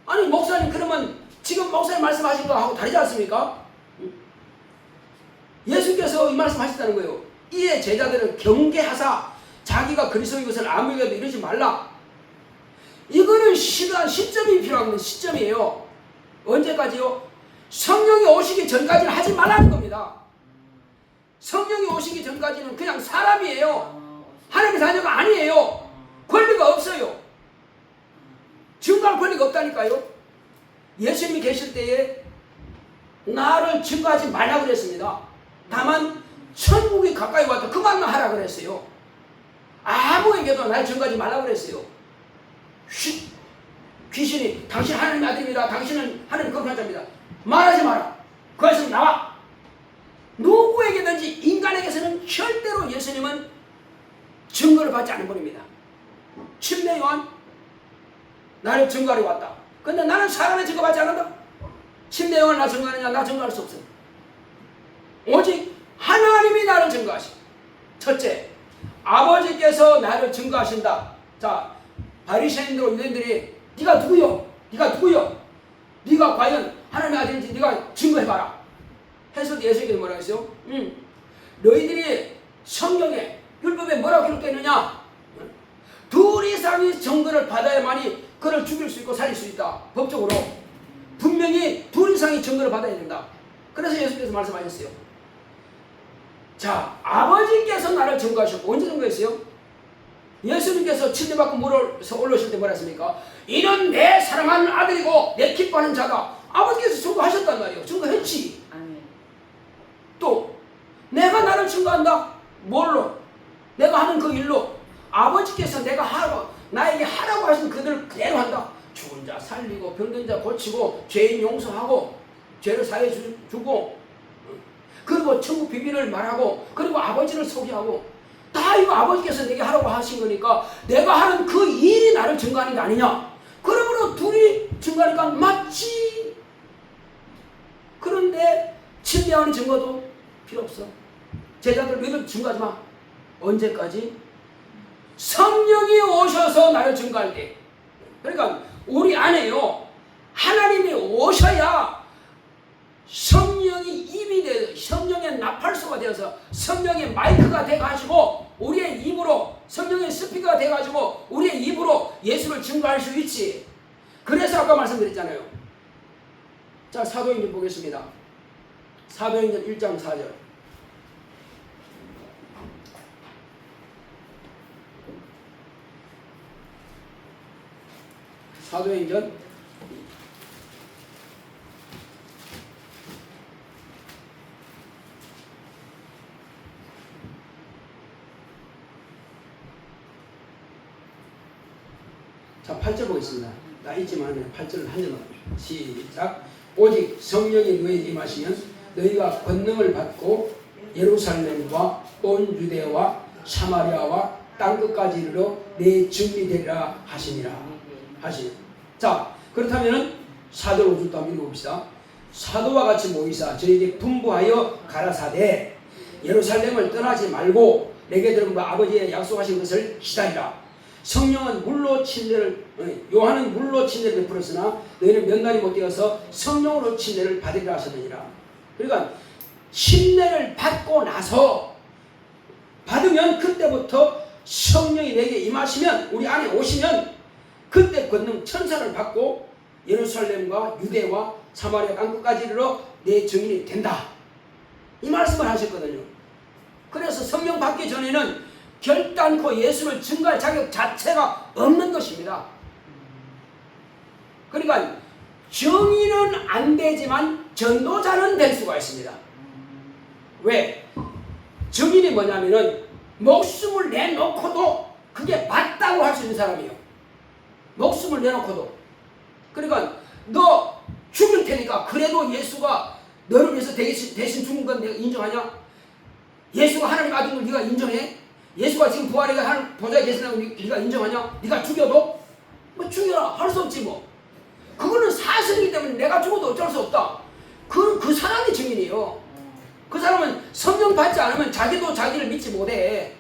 아니 목사님 그러면 지금 목사님 말씀하신 거하고 다르지 않습니까? 예수께서 이 말씀하셨다는 거예요. 이에 제자들을 경계하사 자기가 그리스도인 것을 아무에게도 이르지 말라. 이거는 시점이 필요한 시점이에요. 언제까지요? 성령이 오시기 전까지는 하지 말라는 겁니다. 성령이 오시기 전까지는 그냥 사람이에요. 하나님의 자녀가 아니에요. 권리가 없어요. 증거할 권리가 없다니까요. 예수님이 계실 때에 나를 증거하지 말라고 그랬습니다. 다만 천국이 가까이 왔다 그만만 하라고 그랬어요. 아무에게도 날 증거하지 말라고 그랬어요. 귀신이 당신 하나님의 아들입니다. 당신은 하나님 거룩한 자입니다. 말하지 마라. 거기서 나와. 누구에게든지 인간에게서는 절대로 예수님은 증거를 받지 않은 분입니다. 침례 요한 나를 증거하러 왔다. 근데 나는 사람의 증거 받지 않는다. 침례 요한 나 증거하느냐? 나 증거할 수 없어요. 오직 하나님이 나를 증거하시. 첫째, 아버지께서 나를 증거하신다. 자, 바리새인들 유대인들이 네가 누구요? 네가 누구요? 네가 과연 하나님의 아들인지 네가 증거해봐라. 해서 예수님께서 뭐라고 했어요? 너희들이 성경에 율법에 뭐라고 기록되어 있느냐? 둘 이상의 증거를 받아야만이 그를 죽일 수 있고 살릴 수 있다. 법적으로 분명히 둘 이상의 증거를 받아야 된다. 그래서 예수님께서 말씀하셨어요. 자, 아버지께서 나를 증거하셨고 언제 증거했어요? 예수님께서 침례받고 물에서 올라오실 때 뭐라 했습니까? 이는 내 사랑하는 아들이고 내 기뻐하는 자다. 아버지께서 증거하셨단 말이에요. 증거했지. 또 내가 나를 증거한다. 뭘로? 내가 하는 그 일로. 아버지께서 내가 나에게 하라고 하신 그들을 그대로 한다. 죽은 자 살리고 병든 자 고치고 죄인 용서하고 죄를 사해 주고 그리고 천국 비밀을 말하고 그리고 아버지를 소개하고 다 이거 아버지께서 내게 하라고 하신 거니까 내가 하는 그 일이 나를 증거하는 게 아니냐. 그러므로 둘이 증거하니까 맞지. 그런데 침례하는 증거도 필요 없어. 제자들 너희들 증거하지 마. 언제까지? 성령이 오셔서 나를 증거할 때. 그러니까 우리 안에요 하나님이 오셔야 성령이 입이 되어 성령의 나팔소가 되어서 성령의 마이크가 돼가지고 우리의 입으로 성령의 스피커가 돼가지고 우리의 입으로 예수를 증거할 수 있지. 그래서 아까 말씀드렸잖아요. 자, 사도행전 보겠습니다. 사도행전 1장 4절. 사도행전 8절 보겠습니다. 나 잊지만 8절을 한 절만 시작. 오직 성령이 너희에게 임하시면 너희가 권능을 받고 예루살렘과 온 유대와 사마리아와 땅끝까지 이르러 내 증인이 되리라 하시니라. 자, 그렇다면 4절 5절도 한번 읽어봅시다. 사도와 같이 모이사 저에게 분부하여 가라사대 예루살렘을 떠나지 말고 내게 들은 바 아버지의 약속하신 것을 기다리라. 성령은 물로 침례를 요한은 물로 침례를 베풀었으나 너희는 몇 날이 못 되어서 성령으로 침례를 받으리라 하셨느니라. 그러니까 침례를 받고 나서 받으면 그때부터 성령이 내게 임하시면 우리 안에 오시면 그때 권능 천사를 받고 예루살렘과 유대와 사마리아 땅끝까지 이르러 내 증인이 된다. 이 말씀을 하셨거든요. 그래서 성령 받기 전에는 결단코 예수를 증거할 자격 자체가 없는 것입니다. 그러니까 증인은 안 되지만 전도자는 될 수가 있습니다. 왜? 증인이 뭐냐면은 목숨을 내놓고도 그게 맞다고 할 수 있는 사람이에요. 목숨을 내놓고도. 그러니까 너 죽을 테니까 그래도 예수가 너를 위해서 대신 죽은 건 내가 인정하냐? 예수가 하나님 아들을 네가 인정해? 예수가 지금 부활해가 하나님 보좌에 계신다고 네가 인정하냐? 네가 죽여도? 뭐 죽여라. 할 수 없지 뭐. 그거는 사실이기 때문에 내가 죽어도 어쩔 수 없다. 그 사람이 증인이에요. 그 사람은 성령 받지 않으면 자기도 자기를 믿지 못해.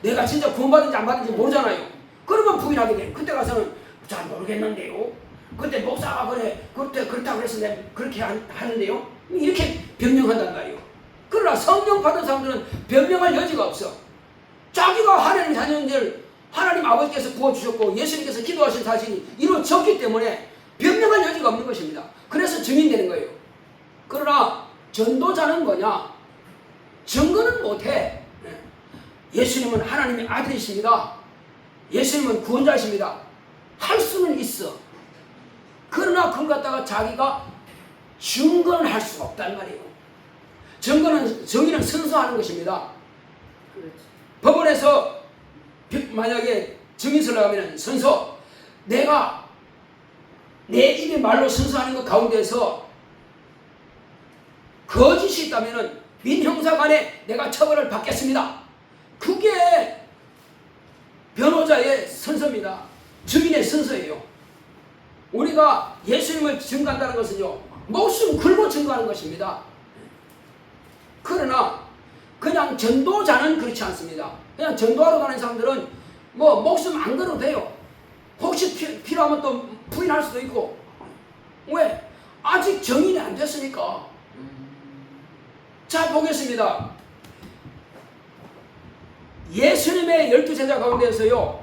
내가 진짜 구원받은지 안 받은지 모르잖아요. 그러면 부인하게 돼. 그때 가서는 잘 모르겠는데요. 그때 목사가 그때 그렇다고 그래서 내가 그렇게 하는데요. 이렇게 변명한단 말이에요. 그러나 성령 받은 사람들은 변명할 여지가 없어. 자기가 하나님 자녀인들 하나님 아버지께서 부어주셨고 예수님께서 기도하신 사실이 이루어졌기 때문에 변명할 여지가 없는 것입니다. 그래서 증인되는 거예요. 그러나 전도자는 뭐냐? 증거는 못해. 예수님은 하나님의 아들이십니다. 예수님은 구원자이십니다. 할 수는 있어. 그러나 그걸 갖다가 자기가 증거는 할 수가 없단 말이에요. 정의는 선서하는 것입니다. 그렇지. 법원에서 만약에 증인서를 하면 선서, 내가 내 입의 말로 선서하는 것 가운데서 거짓이 있다면 민형사관에 내가 처벌을 받겠습니다. 그게 변호자의 선서입니다. 증인의 선서예요. 우리가 예수님을 증거한다는 것은요, 목숨 걸고 증거하는 것입니다. 그러나 그냥 전도자는 그렇지 않습니다. 그냥 전도하러 가는 사람들은 뭐 목숨 안 걸어도 돼요. 혹시 필요하면 또 부인할 수도 있고. 왜? 아직 정인이 안 됐으니까. 자, 보겠습니다. 예수님의 12제자 가운데서요,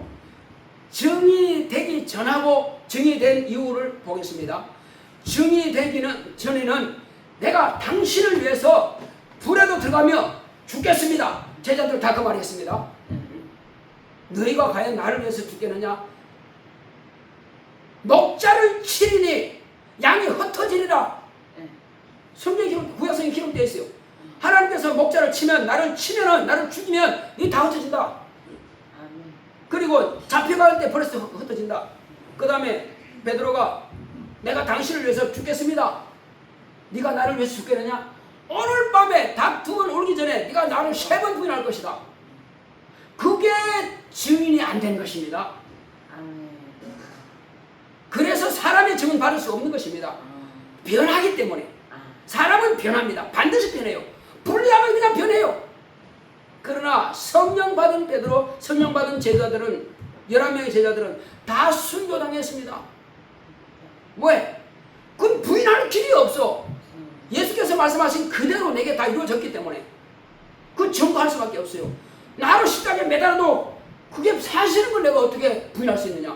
증인이 되기 전하고 증인이 된 이유를 보겠습니다. 증인이 되기는 전에는 내가 당신을 위해서 불에도 들어가며 죽겠습니다. 제자들 다 그 말했습니다. 너희가 과연 나를 위해서 죽겠느냐? 목자를 치리니 양이 흩어지리라. 성경에 구약성에 기록되어 있어요. 하나님께서 목자를 치면 나를 죽이면 이 다 흩어진다. 아멘. 그리고 잡혀갈 때 벌써 흩어진다. 그 다음에 베드로가 내가 당신을 위해서 죽겠습니다. 네가 나를 위해서 죽겠느냐? 오늘 밤에 닭 2번 울기 전에 네가 나를 3번 부인할 것이다. 그게 증인이 안 된 것입니다. 아멘. 그래서 사람의 증은 받을 수 없는 것입니다. 변하기 때문에. 사람은 변합니다. 반드시 변해요. 불리하면 그냥 변해요. 그러나 성령 받은 베드로, 성령 받은 제자들은 11명의 제자들은 다 순교당했습니다. 왜? 그건 부인할 길이 없어. 예수께서 말씀하신 그대로 내게 다 이루어졌기 때문에 그 증거할 수밖에 없어요. 나로 십자가에 매달아도 그게 사실인 걸 내가 어떻게 부인할 수 있느냐?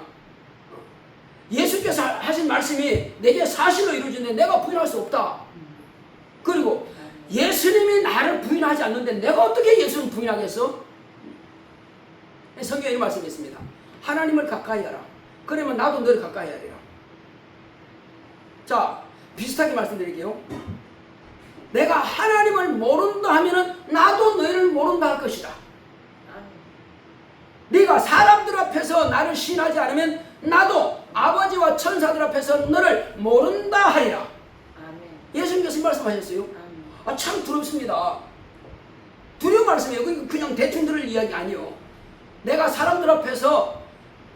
예수께서 하신 말씀이 내게 사실로 이루어지는데 내가 부인할 수 없다. 그리고 예수님이 나를 부인하지 않는데 내가 어떻게 예수를 부인하겠어? 성경에 이런 말씀이 있습니다. 하나님을 가까이 하라. 그러면 나도 너를 가까이 하리라. 자, 비슷하게 말씀드릴게요. 내가 하나님을 모른다 하면은 나도 너희를 모른다 할 것이다. 네가 사람들 앞에서 나를 신하지 않으면 나도 아버지와 천사들 앞에서 너를 모른다 하리라. 아멘. 예수님께서 말씀하셨어요. 아, 참 두렵습니다. 두려운 말씀이에요. 그냥 대충 들을 이야기 아니에요. 내가 사람들 앞에서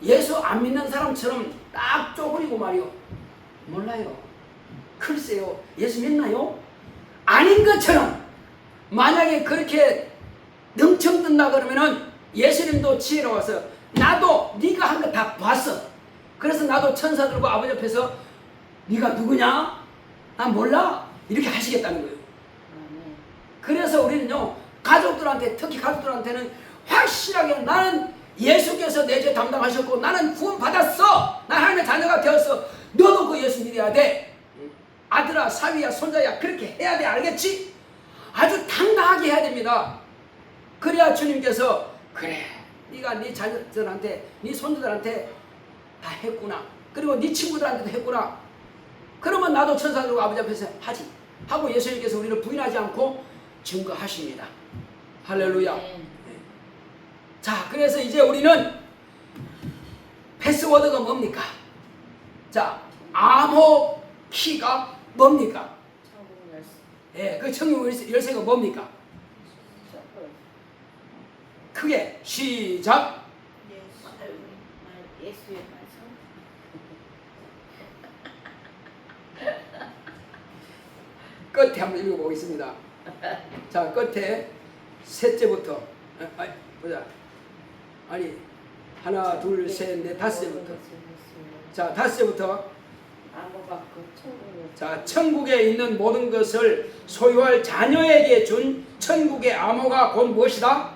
예수 안 믿는 사람처럼 딱 쪼그리고 말이요. 몰라요. 글쎄요. 예수 믿나요? 아닌 것처럼 만약에 그렇게 능청뜬다 그러면은 예수님도 지혜로워서 나도 네가 한 거 다 봤어. 그래서 나도 천사들과 아버지 앞에서 네가 누구냐? 난 몰라. 이렇게 하시겠다는 거예요. 그래서 우리는요, 가족들한테, 특히 가족들한테는 확실하게 나는 예수께서 내 죄 담당하셨고 나는 구원 받았어. 난 하나님의 자녀가 되었어. 너도 그 예수 믿어야 돼. 아들아, 사위야, 손자야, 그렇게 해야 돼. 알겠지? 아주 당당하게 해야 됩니다. 그래야 주님께서 그래, 네가 네 자녀들한테, 네 손주들한테 다 했구나. 그리고 네 친구들한테도 했구나. 그러면 나도 천사들과 아버지 앞에서 하지. 하고 예수님께서 우리를 부인하지 않고 증거하십니다. 할렐루야. 네. 자, 그래서 이제 우리는 패스워드가 뭡니까? 자, 암호키가 뭡니까? 예, 그 천국 열쇠가 뭡니까? 크게 시작. 예수의 말씀. 끝에 한번 읽어보겠습니다. 자, 끝에 셋째부터 보자. 아니, 하나, 둘, 셋, 넷, 다섯째부터. 자, 다섯째부터. 자, 천국에 있는 모든 것을 소유할 자녀에게 준 천국의 암호가 곧 무엇이다?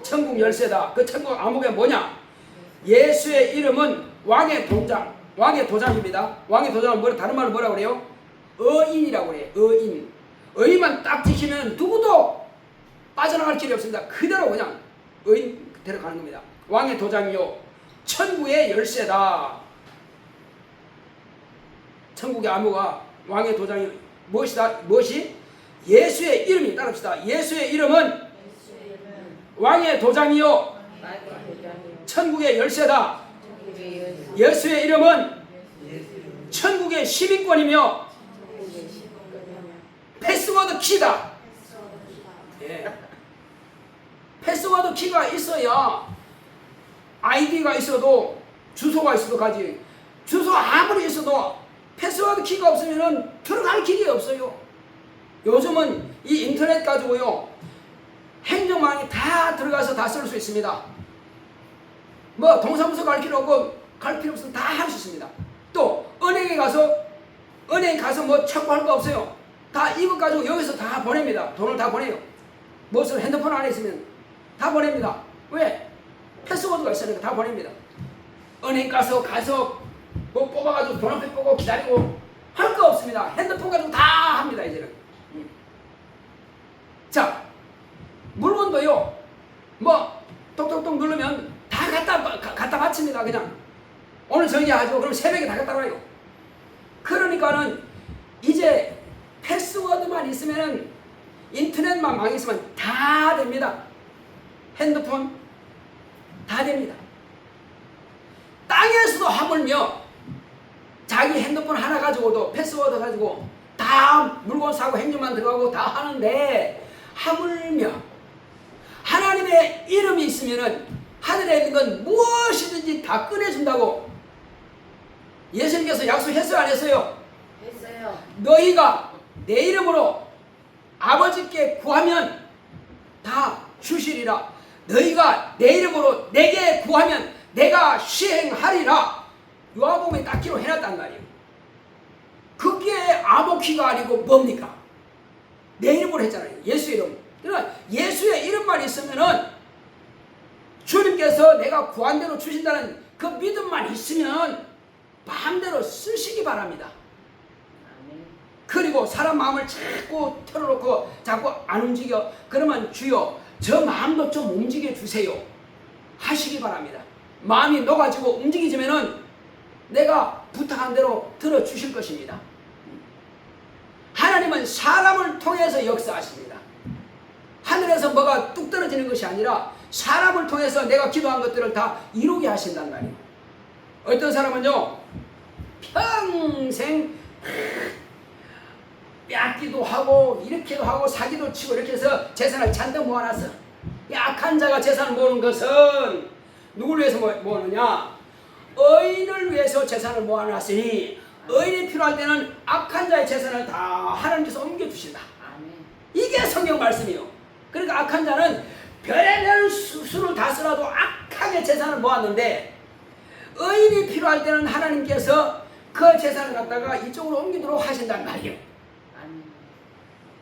천국 열쇠다. 그 천국 암호가 뭐냐? 예수의 이름은 왕의 도장, 왕의 도장입니다. 왕의 도장은 다른 말로 뭐라고 그래요? 의인이라고 그래요. 의인. 의인만 딱 지키면 누구도 빠져나갈 길이 없습니다. 그대로 그냥 의인 그대로 가는 겁니다. 왕의 도장이요, 천국의 열쇠다. 천국의 암호가 왕의 도장이 무엇이다? 무엇이? 예수의 이름이. 따릅시다. 예수의 이름은 왕의 도장이요, 천국의 열쇠다. 예수의 이름은 천국의 시민권이며 패스워드 키다. 예. 패스워드 키가 있어야 아이디가 있어도 주소가 있어도 가지. 주소 아무리 있어도 패스워드 키가 없으면 들어갈 길이 없어요. 요즘은 이 인터넷 가지고요, 행정망이 다 들어가서 다 쓸 수 있습니다. 뭐 동사무소 갈 필요 없고 갈 필요 없으면 다 할 수 있습니다. 또 은행에 가서 뭐 체크할 거 없어요. 다 이것 가지고 여기서 다 보냅니다. 돈을 다 보내요. 무엇을 핸드폰 안에 있으면 다 보냅니다. 왜? 패스워드가 있으니까 다 보냅니다. 은행 가서 뭐 뽑아가지고 돈 앞에 뽑고 기다리고 할 거 없습니다. 핸드폰 가지고 다 합니다, 이제는. 자, 물건도요, 뭐 똑똑똑 누르면 다 갖다 바칩니다. 그냥 오늘 정리하죠. 그럼 새벽에 다 갖다 와요. 그러니까는 이제 패스워드만 있으면은 인터넷만 망했으면 다 됩니다. 핸드폰 다 됩니다. 땅에서도 하물며 자기 핸드폰 하나 가지고도 패스워드 가지고 다 물건 사고 행정만 들어가고 다 하는데, 하물며 하나님의 이름이 있으면은 하늘에 있는 건 무엇이든지 다 꺼내준다고 예수님께서 약속했어요, 안 했어요? 했어요. 너희가 내 이름으로 아버지께 구하면 다 주시리라. 너희가 내 이름으로 내게 구하면 내가 시행하리라. 요한복음에 딱 기로 해놨단 말이에요. 그게 아모키가 아니고 뭡니까? 내 이름으로 했잖아요. 예수 이름. 그러니까 예수의 이름만 있으면은 주님께서 내가 구한 대로 주신다는 그 믿음만 있으면 마음대로 쓰시기 바랍니다. 아멘. 그리고 사람 마음을 자꾸 털어놓고 자꾸 안 움직여. 그러면 주여 저 마음도 좀 움직여 주세요 하시기 바랍니다. 마음이 녹아지고 움직이지면은 내가 부탁한 대로 들어주실 것입니다. 하나님은 사람을 통해서 역사하십니다. 하늘에서 뭐가 뚝 떨어지는 것이 아니라 사람을 통해서 내가 기도한 것들을 다 이루게 하신단 말이에요. 어떤 사람은요 평생 뺏기도 하고 이렇게도 하고 사기도 치고 이렇게 해서 재산을 잔뜩 모아놨어. 이 악한 자가 재산을 모으는 것은 누구를 위해서 모으느냐? 의인을 위해서 재산을 모아놨으니 의인이 필요할 때는 악한 자의 재산을 다 하나님께서 옮겨주신다. 아멘. 이게 성경 말씀이요. 그러니까 악한 자는 별의별 수를 다 쓰라도 악하게 재산을 모았는데, 의인이 필요할 때는 하나님께서 그 재산을 갖다가 이쪽으로 옮기도록 하신단 말이에요. 아멘.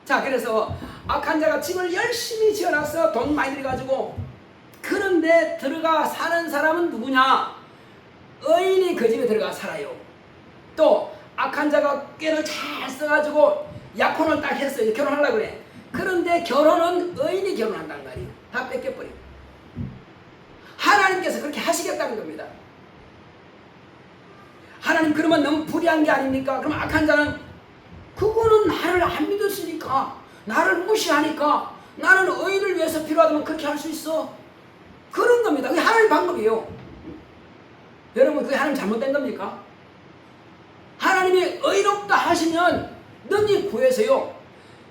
자, 그래서 악한 자가 집을 열심히 지어놨어. 돈 많이 들여가지고. 그런데 들어가 사는 사람은 누구냐? 의인이 그 집에 들어가 살아요. 또 악한 자가 꾀를 잘 써가지고 약혼을 딱 했어. 이제 결혼하려고 그래. 그런데 결혼은 의인이 결혼한다는 말이에요. 다 뺏겨버리고. 하나님께서 그렇게 하시겠다는 겁니다. 하나님 그러면 너무 불의한 게 아닙니까? 그럼 악한 자는 그거는 나를 안 믿었으니까, 나를 무시하니까, 나는 의인을 위해서 필요하다면 그렇게 할 수 있어. 그런 겁니다. 그게 하나님 방법이에요. 여러분 그게 하나님 잘못된 겁니까? 하나님이 의롭다 하시면 능히 구해서요,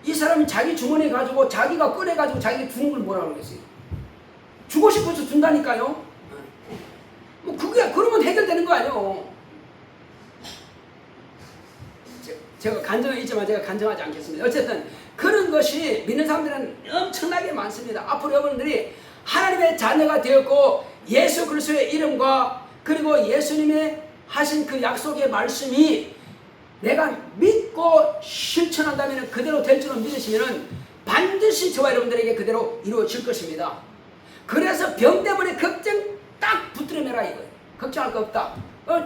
이 사람이 자기 주머니에 가지고 자기가 꺼내가지고 자기가 주는 걸 뭐라고 그러겠어요? 주고 싶어서 준다니까요. 뭐 그게 그러면 해결되는 거 아니에요. 제가 간증은 있지만 제가 간증하지 않겠습니다. 어쨌든 그런 것이 믿는 사람들은 엄청나게 많습니다. 앞으로 여러분들이 하나님의 자녀가 되었고 예수 그리스도의 이름과 그리고 예수님의 하신 그 약속의 말씀이 내가 믿고 실천한다면 그대로 될 줄을 믿으시면 반드시 저와 여러분들에게 그대로 이루어질 것입니다. 그래서 병 때문에 걱정 딱 붙들어 매라 이거예요. 걱정할 거 없다.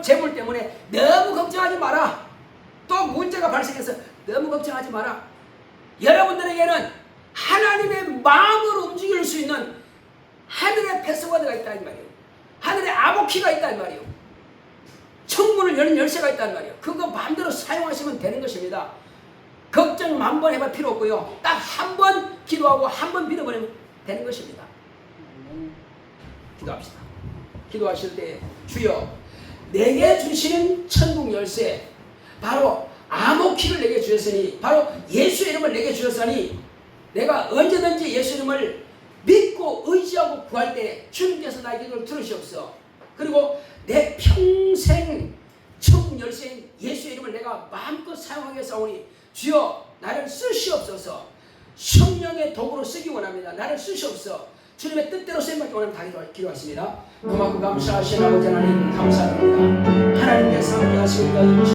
재물 때문에 너무 걱정하지 마라. 또 문제가 발생해서 너무 걱정하지 마라. 여러분들에게는 하나님의 마음으로 움직일 수 있는 하늘의 패스워드가 있다 이 말이에요. 하늘의 아모키가 있다 이 말이에요. 천문을 여는 열쇠가 있단 말이에요. 그거 마음대로 사용하시면 되는 것입니다. 걱정 만번 해볼 필요 없고요. 딱 한 번 기도하고 한 번 믿어버리면 되는 것입니다. 기도합시다. 기도하실 때 주여 내게 주시는 천국 열쇠 바로 아모키를 내게 주셨으니, 바로 예수의 이름을 내게 주셨으니 내가 언제든지 예수 이름을 믿고 의지하고 구할 때 주님께서 나의 기도를 들으시옵소서. 그리고 내 평생 천국 열쇠인 예수의 이름을 내가 마음껏 사용하게 싸우니 주여 나를 쓰시옵소서. 성령의 도구로 쓰기 원합니다. 나를 쓰시옵소서. 주님의 뜻대로 쓰임받기 원하면 다 기도하십니다. 고맙고 감사하신 아버지 하나님 감사합니다. 하나님께서 우리 하시고